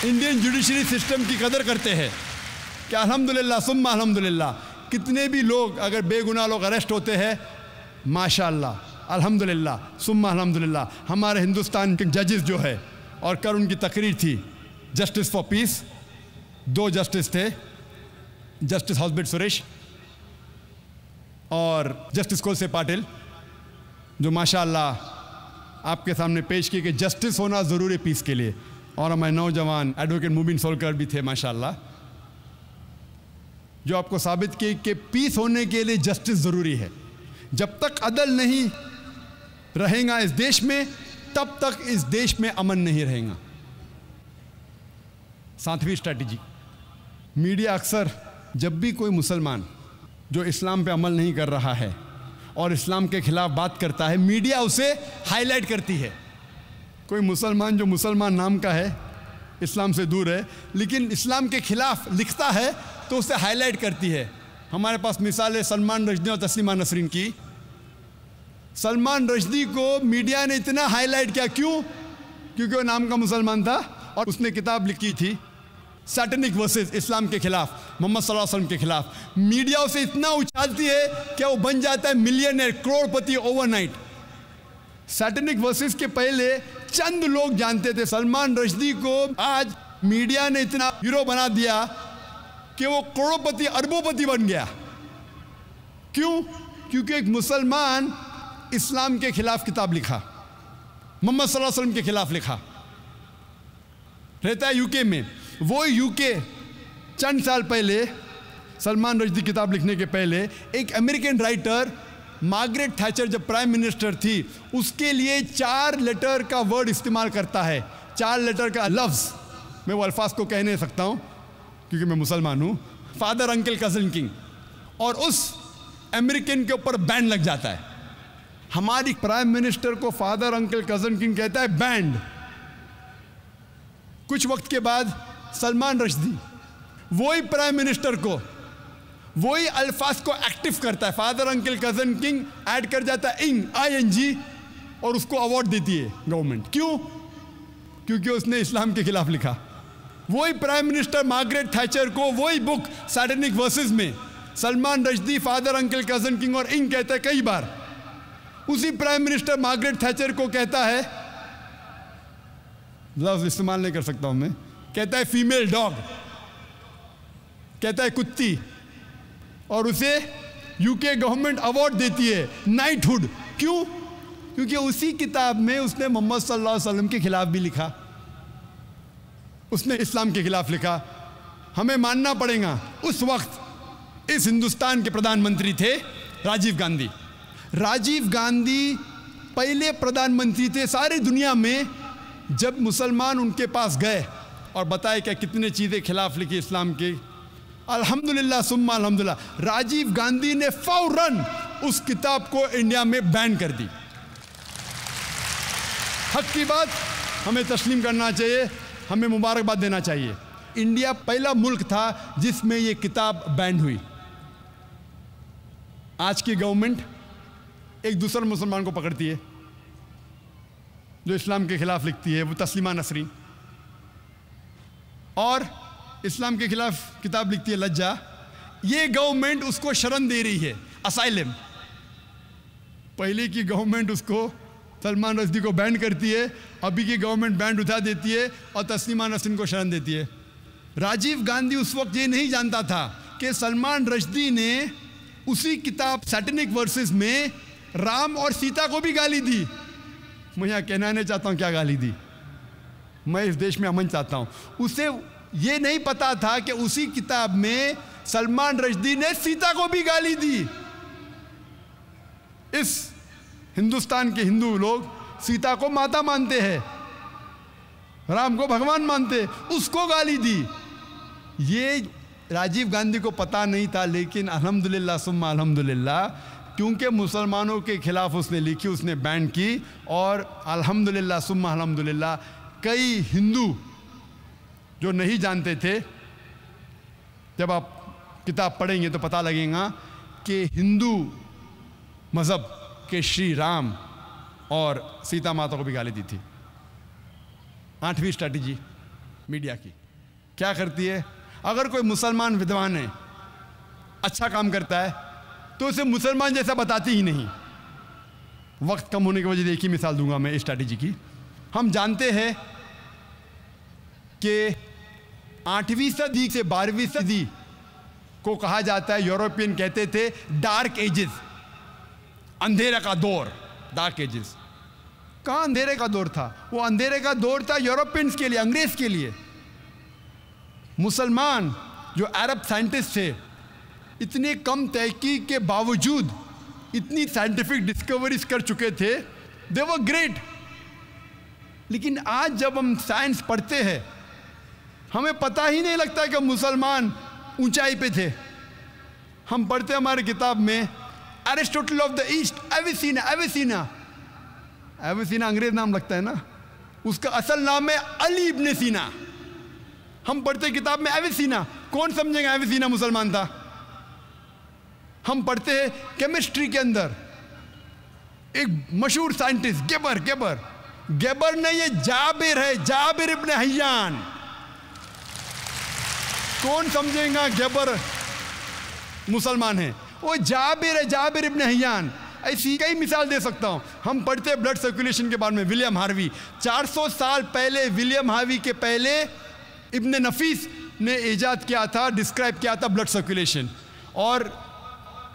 इंडियन जुडिशरी सिस्टम की कदर करते हैं कि अल्हम्दुलिल्लाह सुम्मा अल्हम्दुलिल्लाह कितने भी लोग अगर बेगुनाह लोग अरेस्ट होते हैं, माशाअल्लाह अल्हम्दुलिल्लाह सुम्मा अल्हम्दुलिल्लाह हमारे हिंदुस्तान के जजेस जो है, और कल उनकी तकरीर थी जस्टिस फॉर पीस, 2 जस्टिस थे, जस्टिस हॉस्बिट सुरेश और जस्टिस कोलसे पाटिल, जो माशाअल्लाह आपके सामने पेश किए कि जस्टिस होना ज़रूरी है पीस के लिए। और हमारे नौजवान एडवोकेट मुबीन सोलकर भी थे माशाअल्लाह, जो आपको साबित किए कि पीस होने के लिए जस्टिस ज़रूरी है। जब तक अदल नहीं रहेगा इस देश में तब तक इस देश में अमन नहीं रहेगा। 7वीं स्ट्रैटेजी, मीडिया अक्सर जब भी कोई मुसलमान जो इस्लाम पे अमल नहीं कर रहा है और इस्लाम के खिलाफ बात करता है, मीडिया उसे हाईलाइट करती है। कोई मुसलमान जो मुसलमान नाम का है, इस्लाम से दूर है, लेकिन इस्लाम के खिलाफ लिखता है तो उसे हाईलाइट करती है। हमारे पास मिसाल है सलमान रश्दी और तस्लीमा नसरीन की। सलमान रश्दी को मीडिया ने इतना हाईलाइट किया, क्यों? क्योंकि वो नाम का मुसलमान था और उसने किताब लिखी थी सैटेनिक वर्सेस इस्लाम के खिलाफ, मोहम्मद सल्लल्लाहु अलैहि वसल्लम के खिलाफ। मीडिया उसे इतना उछालती है कि वो बन जाता है मिलियनर, करोड़पति ओवरनाइट। सैटेनिक वर्सेस के पहले चंद लोग जानते थे। सलमान रश्दी को आज मीडिया ने इतना हीरो बना दिया कि वो करोड़पति अरबोपति बन गया। क्यों? क्योंकि एक मुसलमान इस्लाम के खिलाफ किताब लिखा, मोहम्मद सल्लल्लाहु अलैहि वसल्लम के खिलाफ लिखा, रहता है यूके में। वो यूके चंद साल पहले, सलमान रश्दी किताब लिखने के पहले, एक अमेरिकन राइटर मार्गरेट थैचर जब प्राइम मिनिस्टर थी उसके लिए 4 लेटर का वर्ड इस्तेमाल करता है, 4 लेटर का लफ्ज़। मैं वो अल्फाज को कह नहीं सकता हूँ क्योंकि मैं मुसलमान हूँ। फादर अंकल कज़न किंग, और उस अमेरिकन के ऊपर बैन लग जाता है। हमारी प्राइम मिनिस्टर को फादर अंकल कज़न किंग कहता है, बैंड। कुछ वक्त के बाद सलमान रश्दी वही प्राइम मिनिस्टर को वही अल्फाज को एक्टिव करता है, father uncle cousin king add कर जाता है ING, और उसको अवार्ड देती है गवर्नमेंट। क्यों? क्योंकि उसने इस्लाम के खिलाफ लिखा। वही प्राइम मिनिस्टर मार्गरेट थैचर को वही बुक सैटेनिक वर्सेस में Salman Rushdie father uncle cousin king और इंग कहता है कई बार। उसी प्राइम मिनिस्टर मार्गरेट थैचर को कहता है, लफ्ज इस्तेमाल नहीं कर सकता हूं मैं, कहता है फीमेल डॉग, कहता है कुत्ती, और उसे यूके गवर्नमेंट अवार्ड देती है नाइटहुड। क्यों? क्योंकि उसी किताब में उसने मोहम्मद सल्लल्लाहु अलैहि वसल्लम के खिलाफ भी लिखा, उसने इस्लाम के खिलाफ लिखा। हमें मानना पड़ेगा उस वक्त इस हिंदुस्तान के प्रधानमंत्री थे राजीव गांधी। राजीव गांधी पहले प्रधानमंत्री थे सारी दुनिया में जब मुसलमान उनके पास गए और बताए कि कितने चीज़ें खिलाफ लिखी इस्लाम के। अल्हम्दुलिल्लाह सुम्मा अल्हम्दुलिल्लाह, राजीव गांधी ने फौरन उस किताब को इंडिया में बैन कर दी। हक की बात हमें तस्लीम करना चाहिए, हमें मुबारकबाद देना चाहिए। इंडिया पहला मुल्क था जिसमें ये किताब बैन हुई। आज की गवर्नमेंट एक दूसरे मुसलमान को पकड़ती है जो इस्लाम के खिलाफ लिखती है, वो तस्लीमा नसरीन, और इस्लाम के खिलाफ किताब लिखती है लज्जा। ये गवर्नमेंट उसको शरण दे रही है, असाइलम। पहले की गवर्नमेंट उसको सलमान रश्दी को बैन करती है, अभी की गवर्नमेंट बैन उठा देती है और तस्लीमा नसरीन को शरण देती है। राजीव गांधी उस वक्त ये नहीं जानता था कि सलमान रश्दी ने उसी किताब सैटेनिक वर्सेस में राम और सीता को भी गाली दी। मैं यहाँ कहना नहीं चाहता हूँ क्या गाली दी, मैं इस देश में अमन चाहता हूँ। उसे ये नहीं पता था कि उसी किताब में सलमान रश्दी ने सीता को भी गाली दी। इस हिंदुस्तान के हिंदू लोग सीता को माता मानते हैं, राम को भगवान मानते, उसको गाली दी। ये राजीव गांधी को पता नहीं था, लेकिन अल्हम्दुलिल्लाह सुम्मा अल्हम्दुलिल्लाह, क्योंकि मुसलमानों के खिलाफ उसने लिखी, उसने बैन की, और अल्हम्दुलिल्लाह सुम्मा अल्हम्दुलिल्लाह कई हिंदू जो नहीं जानते थे, जब आप किताब पढ़ेंगे तो पता लगेगा कि हिंदू मज़हब के श्री राम और सीता माता को भी गाली दी थी। 8वीं स्ट्रैटेजी मीडिया की क्या करती है? अगर कोई मुसलमान विद्वान है, अच्छा काम करता है, तो उसे मुसलमान जैसा बताती ही नहीं। वक्त कम होने की वजह से एक ही मिसाल दूंगा मैं इस स्ट्रैटेजी की। हम जानते हैं कि 8वीं सदी से 12वीं सदी को कहा जाता है, यूरोपियन कहते थे डार्क एजेस, अंधेरे का दौर। डार्क एजेस कहाँ अंधेरे का दौर था? वो अंधेरे का दौर था यूरोपियंस के लिए, अंग्रेज के लिए। मुसलमान जो अरब साइंटिस्ट थे, इतने कम तहकीक के बावजूद इतनी साइंटिफिक डिस्कवरीज कर चुके थे, दे वर ग्रेट। लेकिन आज जब हम साइंस पढ़ते हैं, हमें पता ही नहीं लगता कि मुसलमान ऊंचाई पे थे। हम पढ़ते हमारी किताब में एरिस्टोटल ऑफ द ईस्ट, एविसीना। एविसीना एविसीना अंग्रेज नाम लगता है ना, उसका असल नाम है अली इब्ने सीना। हम पढ़ते किताब में एविसीना, कौन समझेगा एविसीना मुसलमान था? हम पढ़ते हैं केमिस्ट्री के अंदर एक मशहूर साइंटिस्ट गेबर, गेबर गेबर नहीं, ये जाबिर है, जाबिर इब्ने हय्यान। कौन समझेगा गेबर मुसलमान है? वो जाबिर है, जाबिर इब्ने हय्यान। ऐसी कई मिसाल दे सकता हूं। हम पढ़ते हैं ब्लड सर्कुलेशन के बारे में, विलियम हार्वी। 400 साल पहले, विलियम हार्वी के पहले इब्ने नफीस ने इजाद किया था, डिस्क्राइब किया था ब्लड सर्कुलेशन। और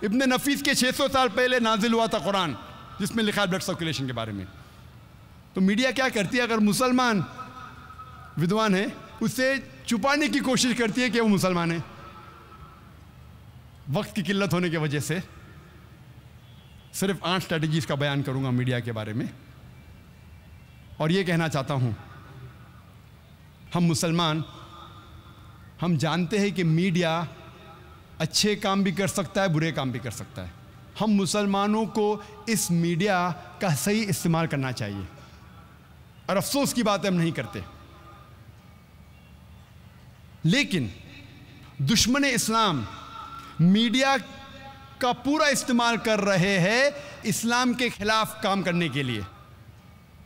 इब्ने नफीस के 600 साल पहले नाजिल हुआ था कुरान, जिसमें लिखा है ब्लड सर्कुलेशन के बारे में। तो मीडिया क्या करती है? अगर मुसलमान विद्वान है, उसे छुपाने की कोशिश करती है कि वो मुसलमान है। वक्त की किल्लत होने की वजह से सिर्फ 8 स्ट्रैटेजीज का बयान करूंगा मीडिया के बारे में, और ये कहना चाहता हूं, हम मुसलमान, हम जानते हैं कि मीडिया अच्छे काम भी कर सकता है, बुरे काम भी कर सकता है। हम मुसलमानों को इस मीडिया का सही इस्तेमाल करना चाहिए, और अफसोस की बात हम नहीं करते। लेकिन दुश्मन इस्लाम मीडिया का पूरा इस्तेमाल कर रहे हैं इस्लाम के खिलाफ काम करने के लिए।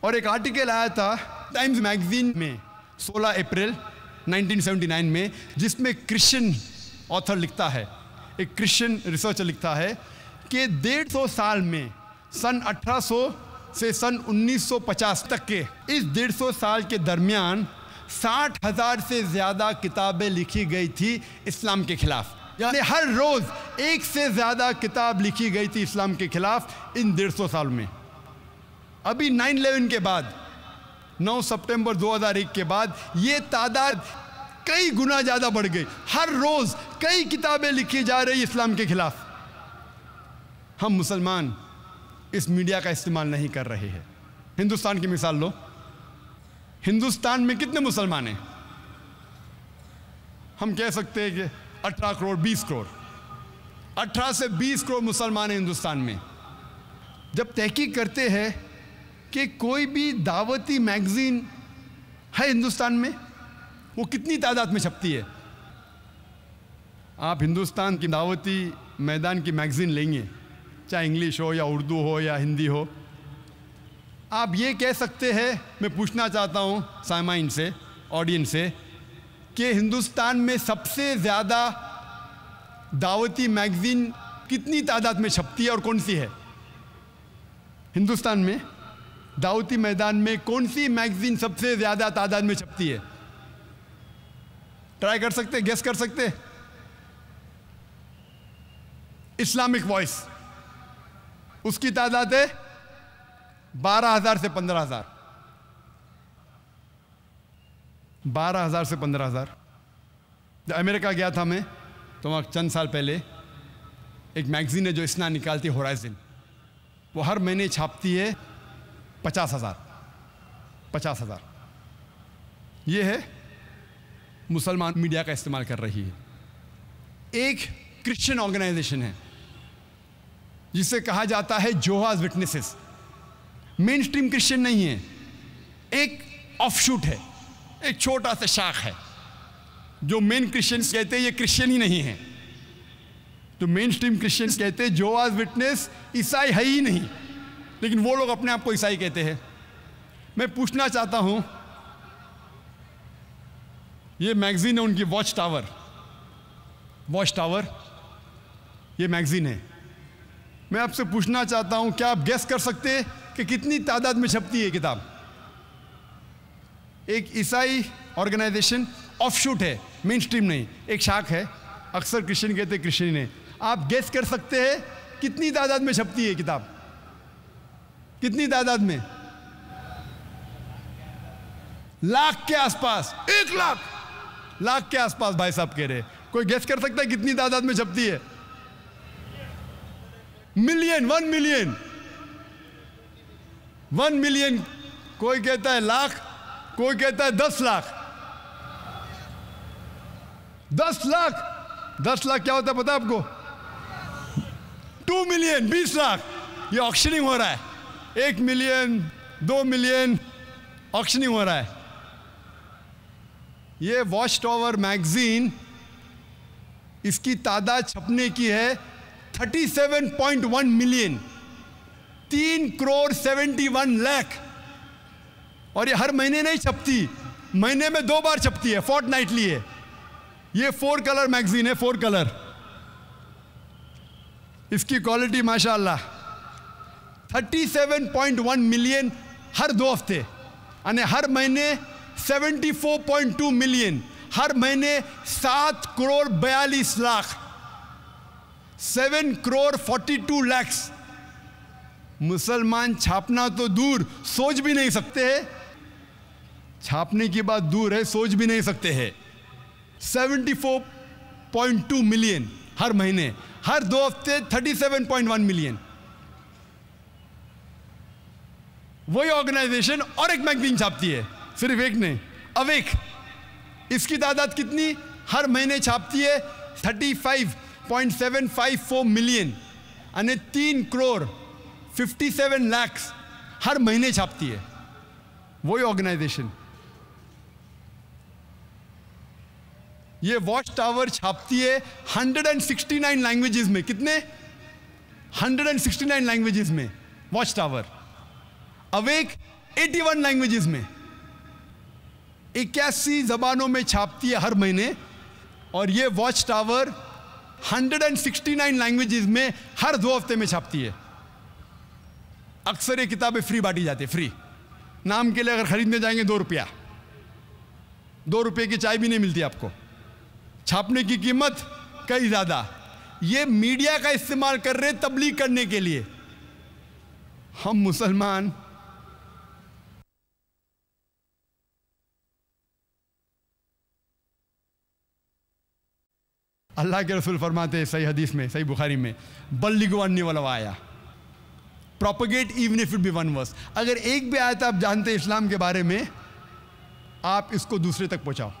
और एक आर्टिकल आया था टाइम्स मैगजीन में 16 अप्रैल 1979 में, जिसमें क्रिश्चियन ऑथर लिखता है, एक क्रिश्चियन रिसर्चर लिखता है कि 150 साल में सन 1800 से सन 1950 तक के इस 150 साल के दरमियान 60,000 से ज़्यादा किताबें लिखी गई थी इस्लाम के खिलाफ। यानी हर रोज़ एक से ज़्यादा किताब लिखी गई थी इस्लाम के खिलाफ इन 150 साल में। अभी 9/11 के बाद, 9 सितंबर 2001 के बाद ये तादाद कई गुना ज़्यादा बढ़ गई। हर रोज़ कई किताबें लिखी जा रही इस्लाम के खिलाफ। हम मुसलमान इस मीडिया का इस्तेमाल नहीं कर रहे हैं। हिंदुस्तान की मिसाल लो, हिंदुस्तान में कितने मुसलमान हैं? हम कह सकते हैं कि 18 करोड़ 20 करोड़, 18 से 20 करोड़ मुसलमान हैं हिंदुस्तान में। जब तहकीक करते हैं कि कोई भी दावती मैगजीन है हिंदुस्तान में, वो कितनी तादाद में छपती है? आप हिंदुस्तान की दावती मैदान की मैगजीन लेंगे, चाहे इंग्लिश हो या उर्दू हो या हिंदी हो, आप ये कह सकते हैं, मैं पूछना चाहता हूँ सामाइन से, ऑडियंस से, कि हिंदुस्तान में सबसे ज़्यादा दावती मैगजीन कितनी तादाद में छपती है और कौन सी है? हिंदुस्तान में दावती मैदान में कौन सी मैगजीन सबसे ज़्यादा तादाद में छपती है? ट्राई कर सकते, गेस कर सकते? इस्लामिक वॉइस, उसकी तादाद है 12,000 से 15,000। 12,000 से 15,000। जब अमेरिका गया था मैं, तो वहाँ चंद साल पहले एक मैगजीन है जो इस्ना निकालती है, होराइजन, वो हर महीने छापती है 50,000। 50,000। ये है मुसलमान मीडिया का इस्तेमाल कर रही है। एक क्रिश्चियन ऑर्गेनाइजेशन है जिसे कहा जाता है जोहाज विटनेसेस। मेन स्ट्रीम क्रिश्चियन नहीं है, एक ऑफशूट है, एक छोटा सा शाख है। जो मेन क्रिश्चियंस कहते हैं ये क्रिश्चियन ही नहीं है, तो मेन स्ट्रीम क्रिश्चियंस कहते हैं जोहाज विटनेस ईसाई है ही नहीं, लेकिन वो लोग अपने आप को ईसाई कहते हैं। मैं पूछना चाहता हूं, ये मैगजीन है उनकी वॉच टावर। वॉच टावर ये मैगजीन है। मैं आपसे पूछना चाहता हूं, क्या आप गेस कर सकते हैं कि कितनी तादाद में छपती है किताब? एक ईसाई ऑर्गेनाइजेशन, ऑफशूट है, मेन स्ट्रीम नहीं, एक शाख है। अक्सर क्रिश्चियन कहते हैं क्रिश्चियन है। आप गेस कर सकते हैं कितनी तादाद में छपती है किताब? कितनी तादाद में? लाख के आसपास, 1 लाख के आसपास भाई साहब कह रहे। कोई गेस कर सकता है कितनी तादाद में छपती है? Million, 1 million, 1 million. कोई कहता है लाख, कोई कहता है 10 लाख। 10 लाख, 10 लाख क्या होता है पता है आपको? 2 मिलियन, 20 लाख। ये ऑक्शनिंग हो रहा है, 1 मिलियन, 2 मिलियन, ऑक्शनिंग हो रहा है। ये वॉच टावर मैगजीन, इसकी तादाद छपने की है 37.1 मिलियन, 3 करोड़ 71 लाख। और ये हर महीने नहीं छपती, महीने में 2 बार छपती है, फोर्टनाइटली है। ये 4 कलर मैगजीन है, 4 कलर। इसकी क्वालिटी माशाअल्लाह। 37.1 मिलियन हर 2 हफ्ते, यानी हर महीने 74.2 मिलियन, हर महीने 7 करोड़ 42 लाख, 7 करोड़ 42 लाख। मुसलमान छापना तो दूर, सोच भी नहीं सकते हैं। छापने की बात दूर है, सोच भी नहीं सकते हैं। 74.2 मिलियन हर महीने, हर 2 हफ्ते 37.1 मिलियन। वही ऑर्गेनाइजेशन और एक मैगजीन छापती है, सिर्फ एक नहीं, अवेक। इसकी तादाद कितनी? हर महीने छापती है 35.754 मिलियन, यानी 3 करोड़ 57 लाख हर महीने छापती है वही ऑर्गेनाइजेशन। ये वॉच टावर छापती है 169 लैंग्वेजेस में। कितने? 169 लैंग्वेजेस में वॉच टावर। अवेक 81 लैंग्वेजेस में। 81 ज़बानों में छापती है हर महीने, और ये वॉच टावर 169 लैंग्वेजेस में हर 2 हफ्ते में छापती है। अक्सर ये किताबें फ्री बांटी जाती है, फ्री। नाम के लिए अगर खरीदने जाएंगे 2 रुपया, 2 रुपये की चाय भी नहीं मिलती आपको। छापने की कीमत कई ज़्यादा। ये मीडिया का इस्तेमाल कर रहे तबलीग करने के लिए। हम मुसलमान अल्लाह के रसूल फरमाते हैं सही हदीस में, सही बुखारी में, बल्लिगु अन्नी वलो आया, propagate even if it be 1 verse. अगर एक भी आयत आप जानते हैं इस्लाम के बारे में, आप इसको दूसरे तक पहुंचाओ।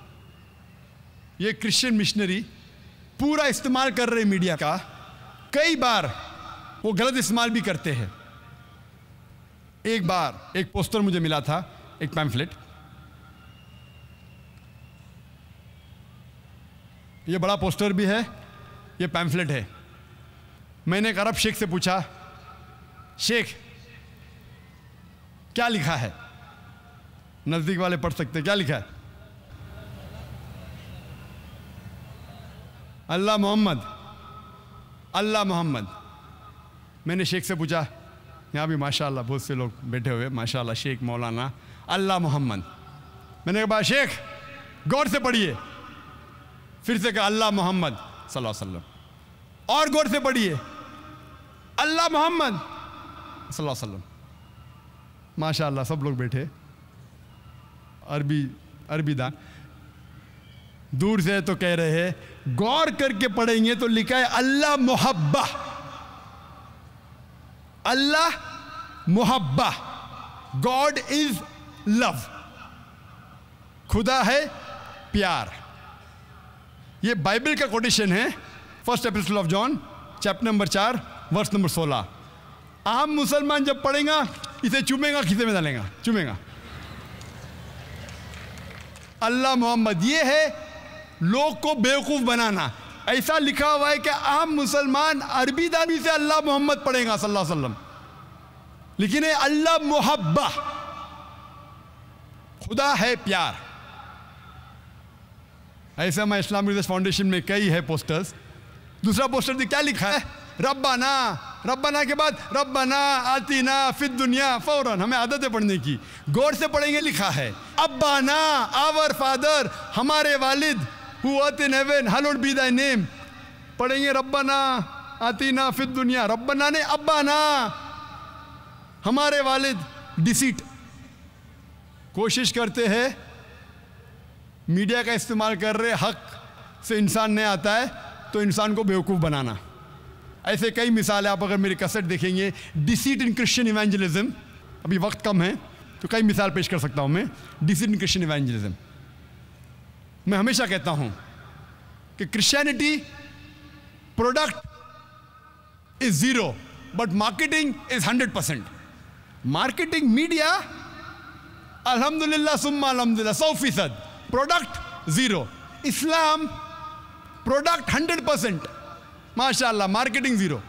ये क्रिश्चियन मिशनरी पूरा इस्तेमाल कर रहे मीडिया का। कई बार वो गलत इस्तेमाल भी करते हैं। एक बार एक पोस्टर मुझे मिला था, एक पैम्फलेट, ये बड़ा पोस्टर भी है, ये पैम्फलेट है। मैंने एक अरब शेख से पूछा, शेख क्या लिखा है? नजदीक वाले पढ़ सकते, क्या लिखा है? अल्लाह मोहम्मद, अल्लाह मोहम्मद। मैंने शेख से पूछा, यहाँ भी माशाअल्लाह बहुत से लोग बैठे हुए, माशाअल्लाह, शेख मौलाना, अल्लाह मोहम्मद। मैंने कहा शेख गौर से पढ़िए। फिर से कहा अल्लाह मोहम्मद सल्लल्लाहु अलैहि वसल्लम, और गौर से पढ़िए अल्लाह मोहम्मद सल्लल्लाहु अलैहि वसल्लम। माशाअल्लाह सब लोग बैठे, अरबी दान। दूर से तो कह रहे हैं, गौर करके पढ़ेंगे तो लिखा है अल्लाह मोहब्बा, अल्लाह मोहब्बा, गॉड इज लव, खुदा है प्यार। ये बाइबल का कोटेशन है, first epistle of John chapter number 4 verse number 16। आम मुसलमान जब पढ़ेगा इसे चूमेगा, खीसे में डालेगा, चूमेगा। अल्लाह मोहम्मद, ये है लोग को बेवकूफ बनाना। ऐसा लिखा हुआ है कि आम मुसलमान अरबी दानी से अल्लाह मोहम्मद पढ़ेगा सल्लल्लाहु अलैहि वसल्लम, लेकिन ये अल्लाह मोहब्बा, खुदा है प्यार। ऐसा मैं इस्लामिक रिसर्च फाउंडेशन में कई है पोस्टर्स। दूसरा पोस्टर क्या लिखा है? रब्बाना, रब्बाना के बाद रब्बाना आतीना फिद दुनिया, फौरन हमें आदत है पढ़ने की, गौर से पढ़ेंगे। लिखा है अब्बाना, आवर फादर, हमारे वालिद, who art in heaven, hallowed be thy name. पढ़ेंगे रब्बाना आतीना फिद दुनिया, रब्बाना ने अब्बाना, हमारे वालिद। डिसीट। कोशिश करते हैं, मीडिया का इस्तेमाल कर रहे, हक से इंसान नहीं आता है तो इंसान को बेवकूफ़ बनाना। ऐसे कई मिसालें आप अगर मेरी कैसेट देखेंगे, डिसीट इन क्रिश्चियन इवेंजलिज्म, अभी वक्त कम है तो कई मिसाल पेश कर सकता हूँ मैं। डिसीट इन क्रिश्चियन इवेंजलिज्म, मैं हमेशा कहता हूँ कि Christianity product is 0 but marketing is 100%। Marketing media अल्हम्दुलिल्लाह सुम्मा अल्हम्दुलिल्लाह 100%, प्रोडक्ट 0। इस्लाम प्रोडक्ट 100%, माशाअल्लाह, मार्केटिंग 0।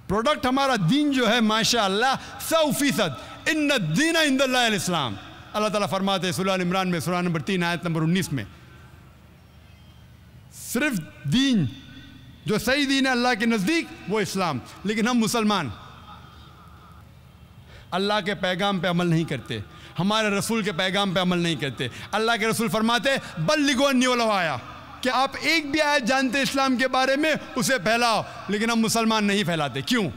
प्रोडक्ट हमारा दीन जो है माशाअल्लाह 100%। इन्ना दीना इंदल्लाह अल इस्लाम। अल्लाह ताला फरमाते हैं सूरह इमरान में, सूरह नंबर 3 आयत नंबर 19 में, सिर्फ दीन जो सही दीन है अल्लाह के नज़दीक वो इस्लाम। लेकिन हम मुसलमान अल्लाह के पैगाम पे अमल नहीं करते, हमारे रसूल के पैगाम पे अमल नहीं करते। अल्लाह के रसूल फरमाते बल्लिगु अन्नी वलो आया, कि आप एक भी आयत जानते इस्लाम के बारे में उसे फैलाओ, लेकिन हम मुसलमान नहीं फैलाते। क्यों?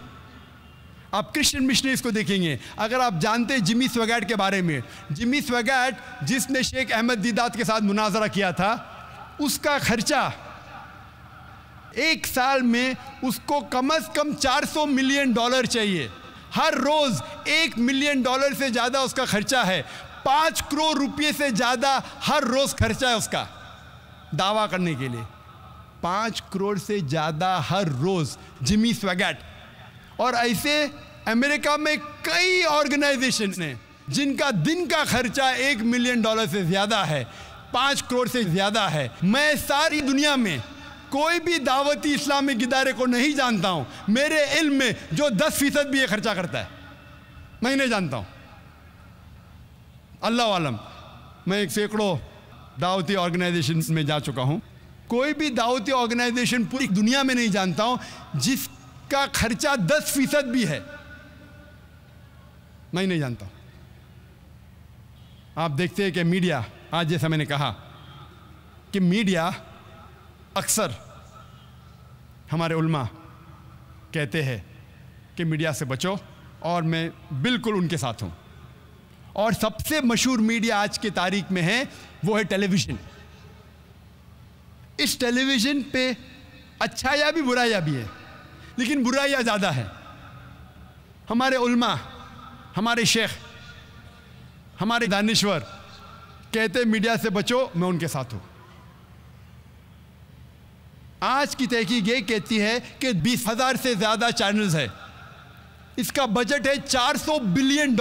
आप क्रिश्चियन मिशनरीज को देखेंगे, अगर आप जानते हैं जिमी स्वैगैट के बारे में, जिमी स्वैगैट जिसने शेख अहमद दीदात के साथ मुनाजरा किया था, उसका खर्चा एक साल में उसको कम से कम $400 मिलियन चाहिए। हर रोज $1 मिलियन से ज्यादा उसका खर्चा है। 5 करोड़ रुपये से ज्यादा हर रोज खर्चा है उसका दावा करने के लिए। 5 करोड़ से ज्यादा हर रोज जिमी स्वैगैट। और ऐसे अमेरिका में कई ऑर्गेनाइजेशन हैं जिनका दिन का खर्चा $1 मिलियन से ज्यादा है, 5 करोड़ से ज्यादा है। मैं सारी दुनिया में कोई भी दावती इस्लामिक इदारे को नहीं जानता हूं मेरे इल्म में जो 10% भी ये खर्चा करता है, मैं नहीं जानता हूं। अल्लाह आलम मैं एक सैकड़ों दावती ऑर्गेनाइजेशन में जा चुका हूँ। कोई भी दावती ऑर्गेनाइजेशन पूरी दुनिया में नहीं जानता हूँ जिसका खर्चा 10% भी है, मैं नहीं जानता। आप देखते हैं कि मीडिया, आज जैसा मैंने कहा कि मीडिया अक्सर, हमारे उल्मा कहते हैं कि मीडिया से बचो, और मैं बिल्कुल उनके साथ हूँ। और सबसे मशहूर मीडिया आज की तारीख में है वो है टेलीविज़न। इस टेलीविज़न पे अच्छाइयाँ भी बुराइयाँ भी है, लेकिन बुराइयाँ ज़्यादा है। हमारे उल्मा, हमारे शेख, हमारे दानिश्वर कहते मीडिया से बचो, मैं उनके साथ हूँ। आज की तहकीक ये कहती है कि 20,000 से ज़्यादा चैनल्स है, इसका बजट है $400 बिलियन।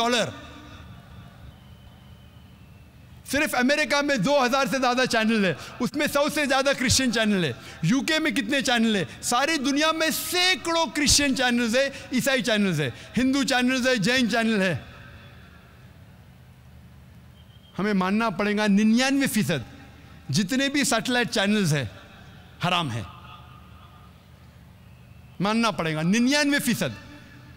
सिर्फ अमेरिका में 2,000 से ज़्यादा चैनल है, उसमें 100 से ज़्यादा क्रिश्चियन चैनल है। यूके में कितने चैनल है? सारी दुनिया में सैकड़ों क्रिश्चियन चैनल्स है, ईसाई चैनल्स है, हिंदू चैनल्स है, जैन चैनल है। हमें मानना पड़ेगा 99% जितने भी सैटेलाइट चैनल्स है हराम है। मानना पड़ेगा 99%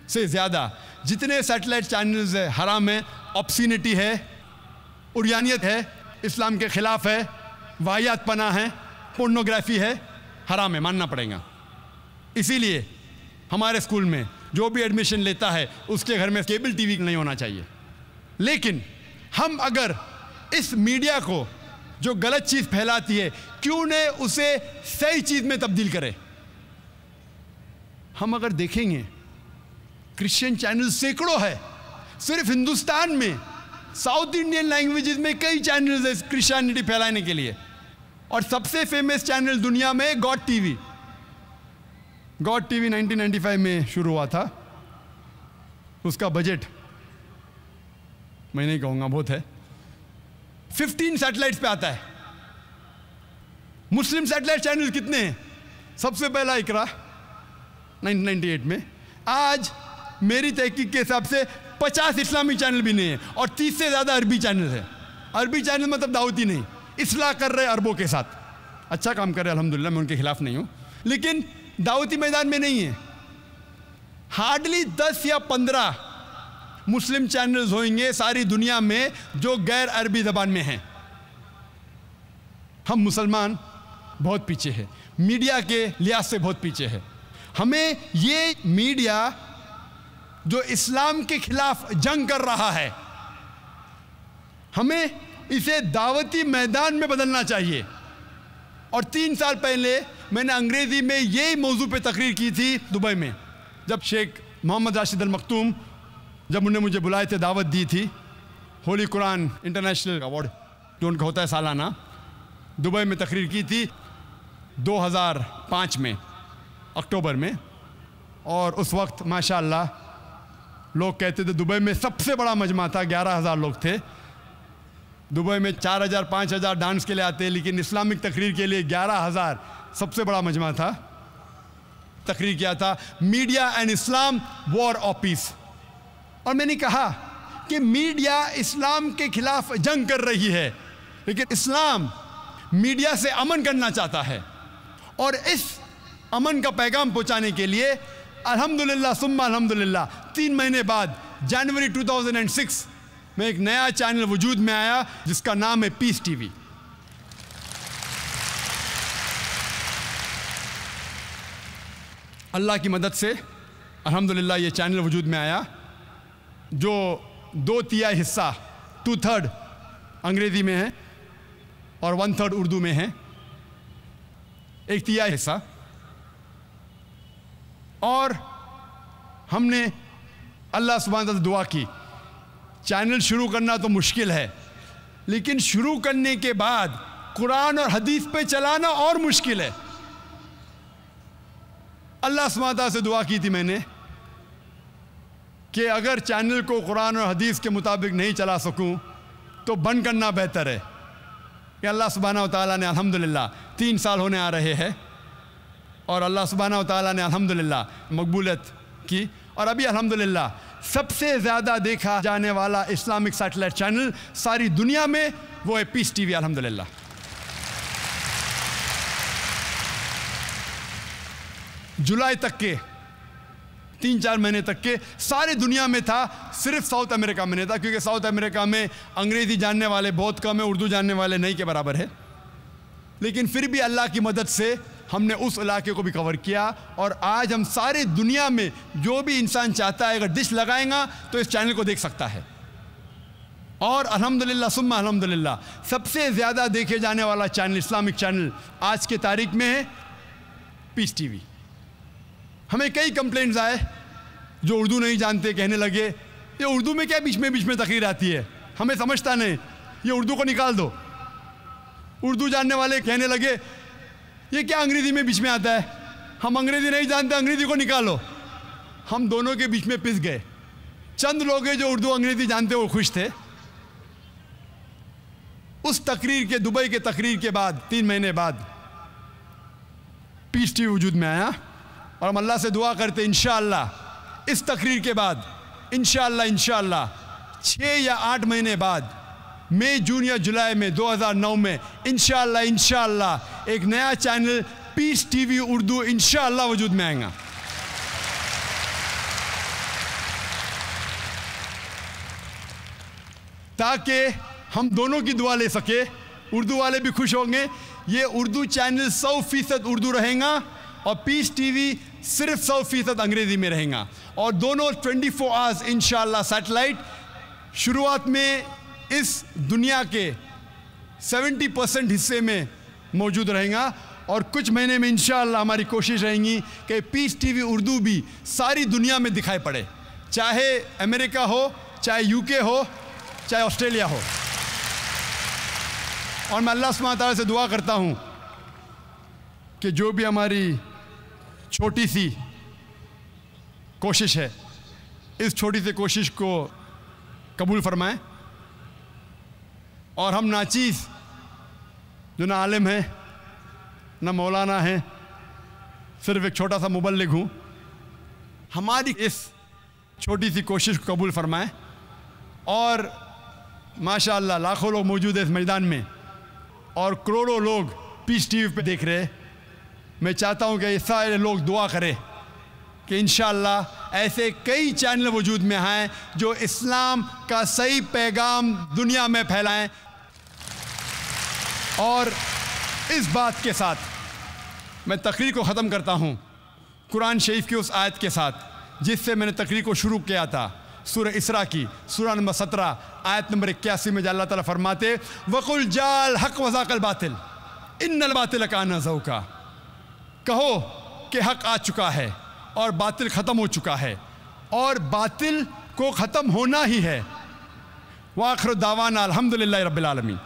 से ज़्यादा जितने सैटेलाइट चैनल्स है हराम है। ऑब्सिनिटी है, उरियानियत है, इस्लाम के ख़िलाफ़ है, वाहियात पना है, पोर्नोग्राफी है, हराम है, मानना पड़ेगा। इसीलिए हमारे स्कूल में जो भी एडमिशन लेता है उसके घर में केबल टीवी नहीं होना चाहिए। लेकिन हम अगर इस मीडिया को जो गलत चीज़ फैलाती है, क्यों न उसे सही चीज़ में तब्दील करें। हम अगर देखेंगे क्रिश्चियन चैनल सैकड़ों है, सिर्फ हिंदुस्तान में साउथ इंडियन लैंग्वेजेस में कई चैनल्स है क्रिश्चियनिटी फैलाने के लिए। और सबसे फेमस चैनल दुनिया में गॉड टीवी। गॉड टीवी 1995 में शुरू हुआ था। उसका बजट मैं नहीं कहूँगा, बहुत है। 15 सैटेलाइट्स पे आता है। मुस्लिम सैटेलाइट चैनल कितने हैं? सबसे पहला इकरा 1998 में। आज मेरी तहकीक के हिसाब से 50 इस्लामी चैनल भी नहीं है, और 30 से ज़्यादा अरबी चैनल है। अरबी चैनल मतलब दावती नहीं, इसलाह कर रहे अरबों के साथ, अच्छा काम कर रहे हैं अल्हम्दुलिल्लाह, मैं उनके खिलाफ नहीं हूँ, लेकिन दावती मैदान में नहीं है। हार्डली 10 या 15 मुस्लिम चैनल्स होंगे सारी दुनिया में जो गैर अरबी ज़बान में हैं। हम मुसलमान बहुत पीछे हैं, मीडिया के लिहाज से बहुत पीछे है। हमें ये मीडिया जो इस्लाम के खिलाफ जंग कर रहा है, हमें इसे दावती मैदान में बदलना चाहिए। और 3 साल पहले मैंने अंग्रेज़ी में यही मौजू पे तकरीर की थी दुबई में, जब शेख मोहम्मद राशिद अल मखतूम, जब उन्हें मुझे बुलाए थे, दावत दी थी। होली कुरान इंटरनेशनल अवार्ड जो उनका होता है सालाना, दुबई में तकरीर की थी 2005 में अक्टूबर में। और उस वक्त माशाअल्लाह लोग कहते थे दुबई में सबसे बड़ा मजमा था, 11,000 लोग थे। दुबई में 4,000 5,000 डांस के लिए आते, लेकिन इस्लामिक तकरीर के लिए 11,000 सबसे बड़ा मजमा था। तकरीर किया था media and Islam, war of peace. और मैंने कहा कि मीडिया इस्लाम के खिलाफ जंग कर रही है, लेकिन इस्लाम मीडिया से अमन करना चाहता है। और इस अमन का पैगाम पहुंचाने के लिए अल्हम्दुलिल्लाह सुम्मा अल्हम्दुलिल्लाह 3 महीने बाद जनवरी 2006 में एक नया चैनल वजूद में आया जिसका नाम है पीस टीवी। अल्लाह की मदद से अल्हम्दुलिल्लाह ये चैनल वजूद में आया, जो 2/3 हिस्सा 2/3 अंग्रेज़ी में है और 1/3 उर्दू में है, 1/3 हिस्सा। और हमने अल्लाह सुब्हान से दुआ की। चैनल शुरू करना तो मुश्किल है, लेकिन शुरू करने के बाद कुरान और हदीस पे चलाना और मुश्किल है। अल्लाह सुब्हान से दुआ की थी मैंने कि अगर चैनल को कुरान और हदीस के मुताबिक नहीं चला सकूं तो बंद करना बेहतर है। कि अल्लाह सुब्हानहू व तआला ने अल्हम्दुलिल्लाह 3 साल होने आ रहे हैं, और अल्लाह सुब्हानहू व तआला ने अल्हम्दुलिल्लाह मकबूलियत की, और अभी अल्हम्दुलिल्लाह सबसे ज़्यादा देखा जाने वाला इस्लामिक सैटेलाइट चैनल सारी दुनिया में वो है पीस टीवी अल्हम्दुलिल्लाह। जुलाई तक के 3-4 महीने तक के सारे दुनिया में था, सिर्फ साउथ अमेरिका में नहीं था, क्योंकि साउथ अमेरिका में अंग्रेज़ी जानने वाले बहुत कम है, उर्दू जानने वाले नहीं के बराबर है। लेकिन फिर भी अल्लाह की मदद से हमने उस इलाके को भी कवर किया और आज हम सारे दुनिया में जो भी इंसान चाहता है अगर डिश लगाएगा तो इस चैनल को देख सकता है। और अल्हम्दुलिल्लाह सुम्मा अल्हम्दुलिल्लाह सबसे ज़्यादा देखे जाने वाला चैनल, इस्लामिक चैनल आज के तारीख में है पीस टीवी। हमें कई कंप्लेंट्स आए जो उर्दू नहीं जानते, कहने लगे ये उर्दू में क्या बीच में तकरीर आती है, हमें समझता नहीं, ये उर्दू को निकाल दो। उर्दू जानने वाले कहने लगे ये क्या अंग्रेज़ी में बीच में आता है, हम अंग्रेज़ी नहीं जानते, अंग्रेज़ी को निकालो। हम दोनों के बीच में पिस गए। चंद लोग हैं जो उर्दू अंग्रेज़ी जानते वो खुश थे। उस तकरीर के, दुबई के तकरीर के बाद 3 महीने बाद पीस टीवी वजूद में आया और हम अल्लाह से दुआ करते इंशाअल्लाह इस तकरीर के बाद इंशाअल्लाह 6 या 8 महीने बाद मई, जून या जुलाई में 2009 में इंशाअल्लाह एक नया चैनल पीस टीवी उर्दू इंशाअल्लाह वजूद में आएगा। ताकि हम दोनों की दुआ ले सके, उर्दू वाले भी खुश होंगे। ये उर्दू चैनल 100% उर्दू रहेगा और पीस टीवी सिर्फ 100% अंग्रेज़ी में रहेगा और दोनों 24 आवर्स इंशाअल्लाह सैटेलाइट शुरुआत में इस दुनिया के 70% हिस्से में मौजूद रहेगा और कुछ महीने में इंशाअल्लाह हमारी कोशिश रहेगी कि पीस टीवी उर्दू भी सारी दुनिया में दिखाई पड़े, चाहे अमेरिका हो, चाहे यूके हो, चाहे ऑस्ट्रेलिया हो। और मैं अल्लाह सुब्हानहू व तआला से दुआ करता हूँ कि जो भी हमारी छोटी सी कोशिश है, इस छोटी सी कोशिश को कबूल फरमाएं और हम नाचीज़ जो ना आलिम है ना मौलाना है, सिर्फ एक छोटा सा मुबल्लिग हूँ, हमारी इस छोटी सी कोशिश को कबूल फरमाएं। और माशाअल्लाह लाखों लोग मौजूद हैं इस मैदान में और करोड़ों लोग पीस टीवी पे देख रहे हैं। मैं चाहता हूँ कि ये सारे लोग दुआ करें कि इंशाअल्लाह ऐसे कई चैनल वजूद में आएँ जो इस्लाम का सही पैगाम दुनिया में फैलाएं। और इस बात के साथ मैं तकरीर को ख़त्म करता हूँ कुरान शरीफ की उस आयत के साथ जिससे मैंने तकरीर को शुरू किया था, सूरह इसरा की सूरह नंबर 17 आयत नंबर 81 में अल्लाह ताला फरमाते वकुल जाल हक वज़ाकल बातिल इन्नल बातिल काना ज़ऊका, कहो कि हक आ चुका है और बातिल ख़त्म हो चुका है और बातिल को ख़त्म होना ही है। वाखिर दावाना अल्हम्दुलिल्लाहि रब्बिल आलमीन।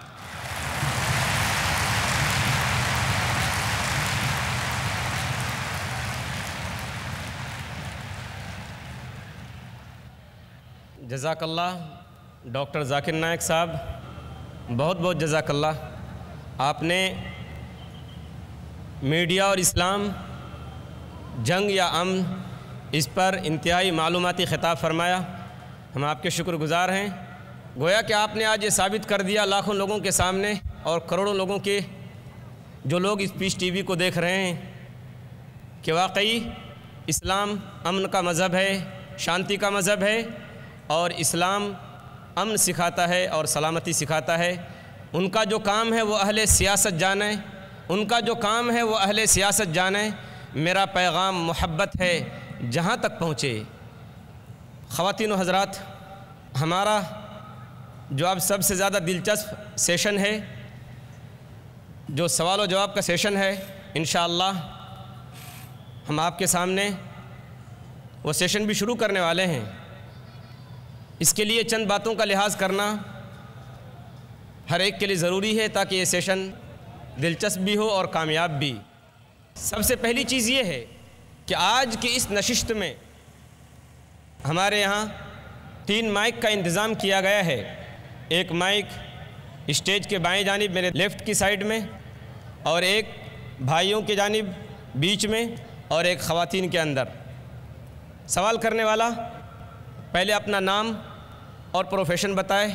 जज़ाकल्लाह डॉक्टर ज़ाकिर नायक साहब, बहुत बहुत जज़ाकल्लाह। आपने मीडिया और इस्लाम, जंग या अमन, इस पर इंतहाई मालूमाती ख़िताब फरमाया। हम आपके शुक्रगुज़ार हैं। गोया कि आपने आज ये साबित कर दिया लाखों लोगों के सामने और करोड़ों लोगों के जो लोग इस पीस टीवी को देख रहे हैं कि वाकई इस्लाम अमन का मज़हब है, शांति का मज़हब है और इस्लाम अमन सिखाता है और सलामती सिखाता है। उनका जो काम है वो अहले सियासत जाने, उनका जो काम है वो अहले सियासत जाने। मेरा पैगाम मोहब्बत है जहाँ तक पहुँचे। ख़वातीन व हज़रात, हमारा जो अब सबसे ज़्यादा दिलचस्प सेशन है, जो सवाल व जवाब का सेशन है, इंशाअल्लाह हम आपके सामने वो सेशन भी शुरू करने वाले हैं। इसके लिए चंद बातों का लिहाज करना हर एक के लिए ज़रूरी है ताकि ये सेशन दिलचस्प भी हो और कामयाब भी। सबसे पहली चीज़ ये है कि आज की इस नशिस्त में हमारे यहाँ 3 माइक का इंतज़ाम किया गया है। एक माइक स्टेज के बाएं जानिब मेरे लेफ़्ट की साइड में और एक भाइयों के जानिब बीच में और एक ख़वातीन के अंदर। सवाल करने वाला पहले अपना नाम और प्रोफेशन बताए,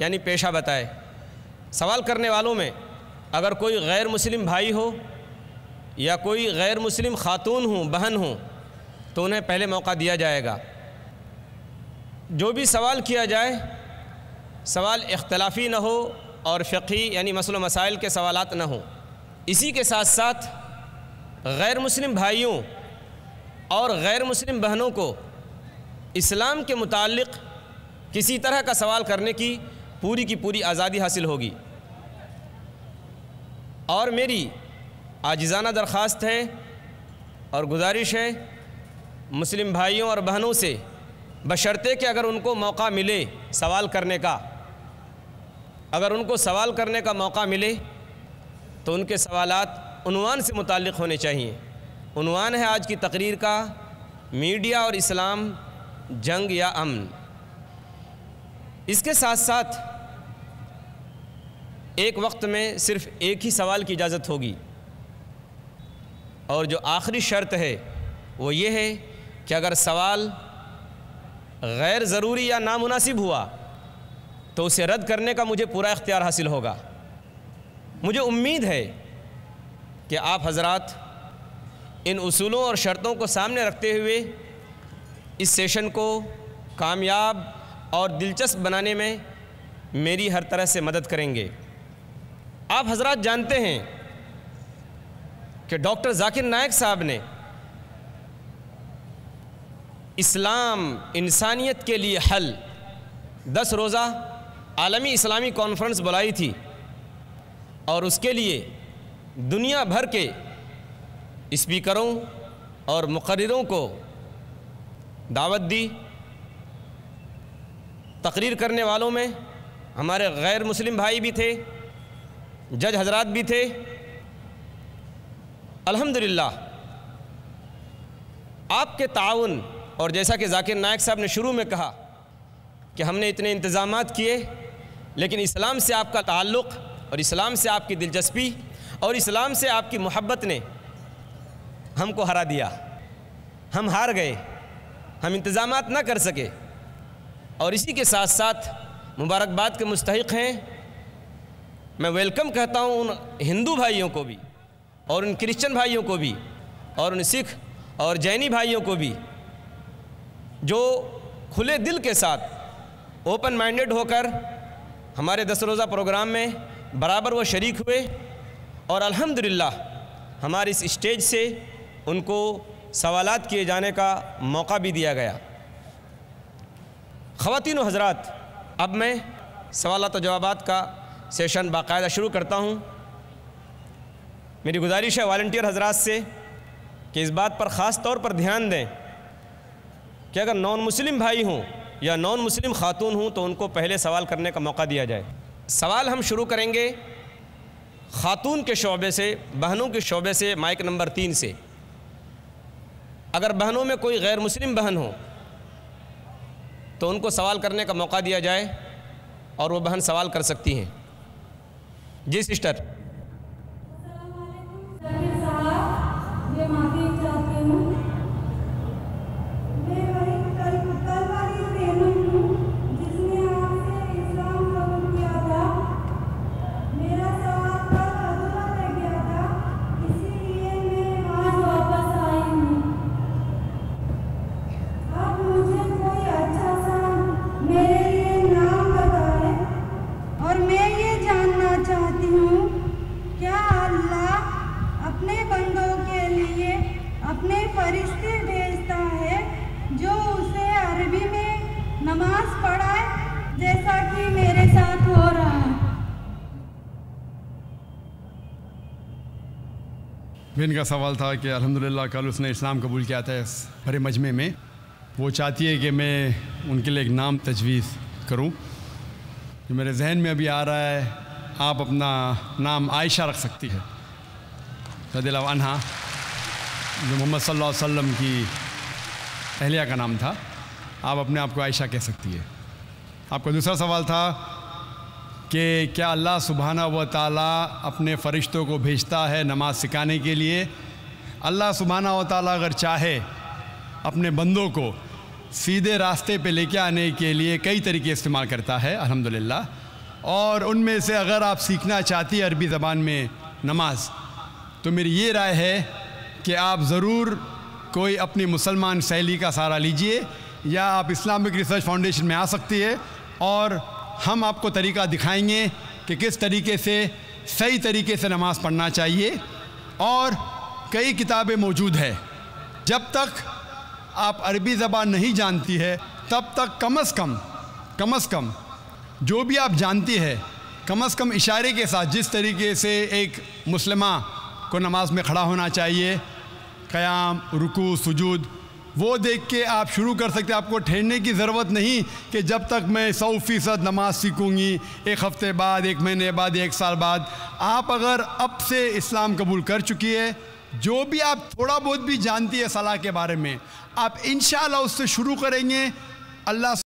यानी पेशा बताए। सवाल करने वालों में अगर कोई गैर मुस्लिम भाई हो या कोई गैर मुस्लिम खातून हो, बहन हो, तो उन्हें पहले मौका दिया जाएगा। जो भी सवाल किया जाए, सवाल इख्तलाफी न हो और फ़िक़ही यानी मसलो मसाइल के सवालात न हो। इसी के साथ साथ गैर मुस्लिम भाइयों और गैर मुस्लिम बहनों को इस्लाम के मुताल्लिक़ किसी तरह का सवाल करने की पूरी आज़ादी हासिल होगी। और मेरी आजिज़ाना दरख्वास्त है और गुजारिश है मुस्लिम भाइयों और बहनों से, बशर्ते कि अगर उनको मौका मिले सवाल करने का, अगर उनको सवाल करने का मौका मिले तो उनके सवालात उन्वान से मुताल्लिक़ होने चाहिए। उन्वान है आज की तकरीर का, मीडिया और इस्लाम, जंग या अमन। इसके साथ साथ एक वक्त में सिर्फ़ एक ही सवाल की इजाज़त होगी, और जो आखिरी शर्त है वो ये है कि अगर सवाल गैर ज़रूरी या नामुनासिब हुआ तो उसे रद्द करने का मुझे पूरा इख्तियार हासिल होगा। मुझे उम्मीद है कि आप हज़रात इन उसूलों और शर्तों को सामने रखते हुए इस सेशन को कामयाब और दिलचस्प बनाने में मेरी हर तरह से मदद करेंगे। आप हज़रात जानते हैं कि डॉक्टर ज़ाकिर नायक साहब ने इस्लाम इंसानियत के लिए हल 10 रोज़ा आलमी इस्लामी कॉन्फ्रेंस बुलाई थी, और उसके लिए दुनिया भर के स्पीकरों और मुक़र्रिरों को दावत दी। तकरीर करने वालों में हमारे गैर मुस्लिम भाई भी थे, जज हजरात भी थे। अल्हम्दुलिल्लाह आपके ताउन, और जैसा कि ज़ाकिर नायक साहब ने शुरू में कहा कि हमने इतने इंतज़ामात किए, लेकिन इस्लाम से आपका ताल्लुक़ और इस्लाम से आपकी दिलचस्पी और इस्लाम से आपकी मोहब्बत ने हमको हरा दिया। हम हार गए, हम इंतज़ामात ना कर सके। और इसी के साथ साथ मुबारकबाद के मुस्तहिक़ हैं। मैं वेलकम कहता हूँ उन हिंदू भाइयों को भी, और उन क्रिश्चियन भाइयों को भी, और उन सिख और जैनी भाइयों को भी, जो खुले दिल के साथ ओपन माइंडेड होकर हमारे 10 रोज़ा प्रोग्राम में बराबर वो शरीक हुए। और अल्हम्दुलिल्लाह हमारे इस स्टेज से उनको सवालात किए जाने का मौका भी दिया गया। ख़वातीन व हज़रात, अब मैं सवालात व जवाबात का सेशन बाकायदा शुरू करता हूँ। मेरी गुजारिश है वॉलंटियर हज़रात से कि इस बात पर ख़ास तौर पर ध्यान दें कि अगर नॉन मुस्लिम भाई हों या नॉन मुस्लिम खातून हों तो उनको पहले सवाल करने का मौका दिया जाए। सवाल हम शुरू करेंगे खातून के शोबे से, बहनों के शोबे से, माइक नंबर 3 से। अगर बहनों में कोई गैर मुस्लिम बहन हो तो उनको सवाल करने का मौका दिया जाए और वो बहन सवाल कर सकती हैं। जी सिस्टर। इनका सवाल था कि अल्हम्दुलिल्लाह कल उसने इस्लाम कबूल किया था इस बड़े मजमे में। वो चाहती है कि मैं उनके लिए एक नाम तजवीज़ करूं। जो मेरे जहन में अभी आ रहा है, आप अपना नाम आयशा रख सकती है रज़ियल्लाहु अन्हा, जो मोहम्मद सल्लल्लाहु अलैहि वसल्लम की अहलिया का नाम था। आप अपने आप को आयशा कह सकती है। आपका दूसरा सवाल था कि क्या अल्लाह सुब्हाना व ताला अपने फ़रिश्तों को भेजता है नमाज सिखाने के लिए? अल्लाह सुब्हाना व ताला अगर चाहे अपने बंदों को सीधे रास्ते पे लेके आने के लिए कई तरीके इस्तेमाल करता है अल्हम्दुलिल्लाह। और उनमें से अगर आप सीखना चाहती है अरबी ज़बान में नमाज, तो मेरी ये राय है कि आप ज़रूर कोई अपनी मुसलमान सहेली का सहारा लीजिए, या आप इस्लामिक रिसर्च फाउंडेशन में आ सकती है और हम आपको तरीका दिखाएंगे कि किस तरीके से सही तरीके से नमाज़ पढ़ना चाहिए। और कई किताबें मौजूद है। जब तक आप अरबी ज़बान नहीं जानती है तब तक कम से कम जो भी आप जानती है, कम से कम इशारे के साथ जिस तरीके से एक मुस्लिमा को नमाज में खड़ा होना चाहिए, क़याम, रुकू, सुजूद, वो देख के आप शुरू कर सकते हैं। आपको ठहरने की ज़रूरत नहीं कि जब तक मैं 100% नमाज सीखूंगी, एक हफ़्ते बाद, एक महीने बाद, एक साल बाद। आप अगर अब से इस्लाम कबूल कर चुकी है, जो भी आप थोड़ा बहुत भी जानती है सलाह के बारे में, आप इंशाअल्लाह उससे शुरू करेंगे। अल्लाह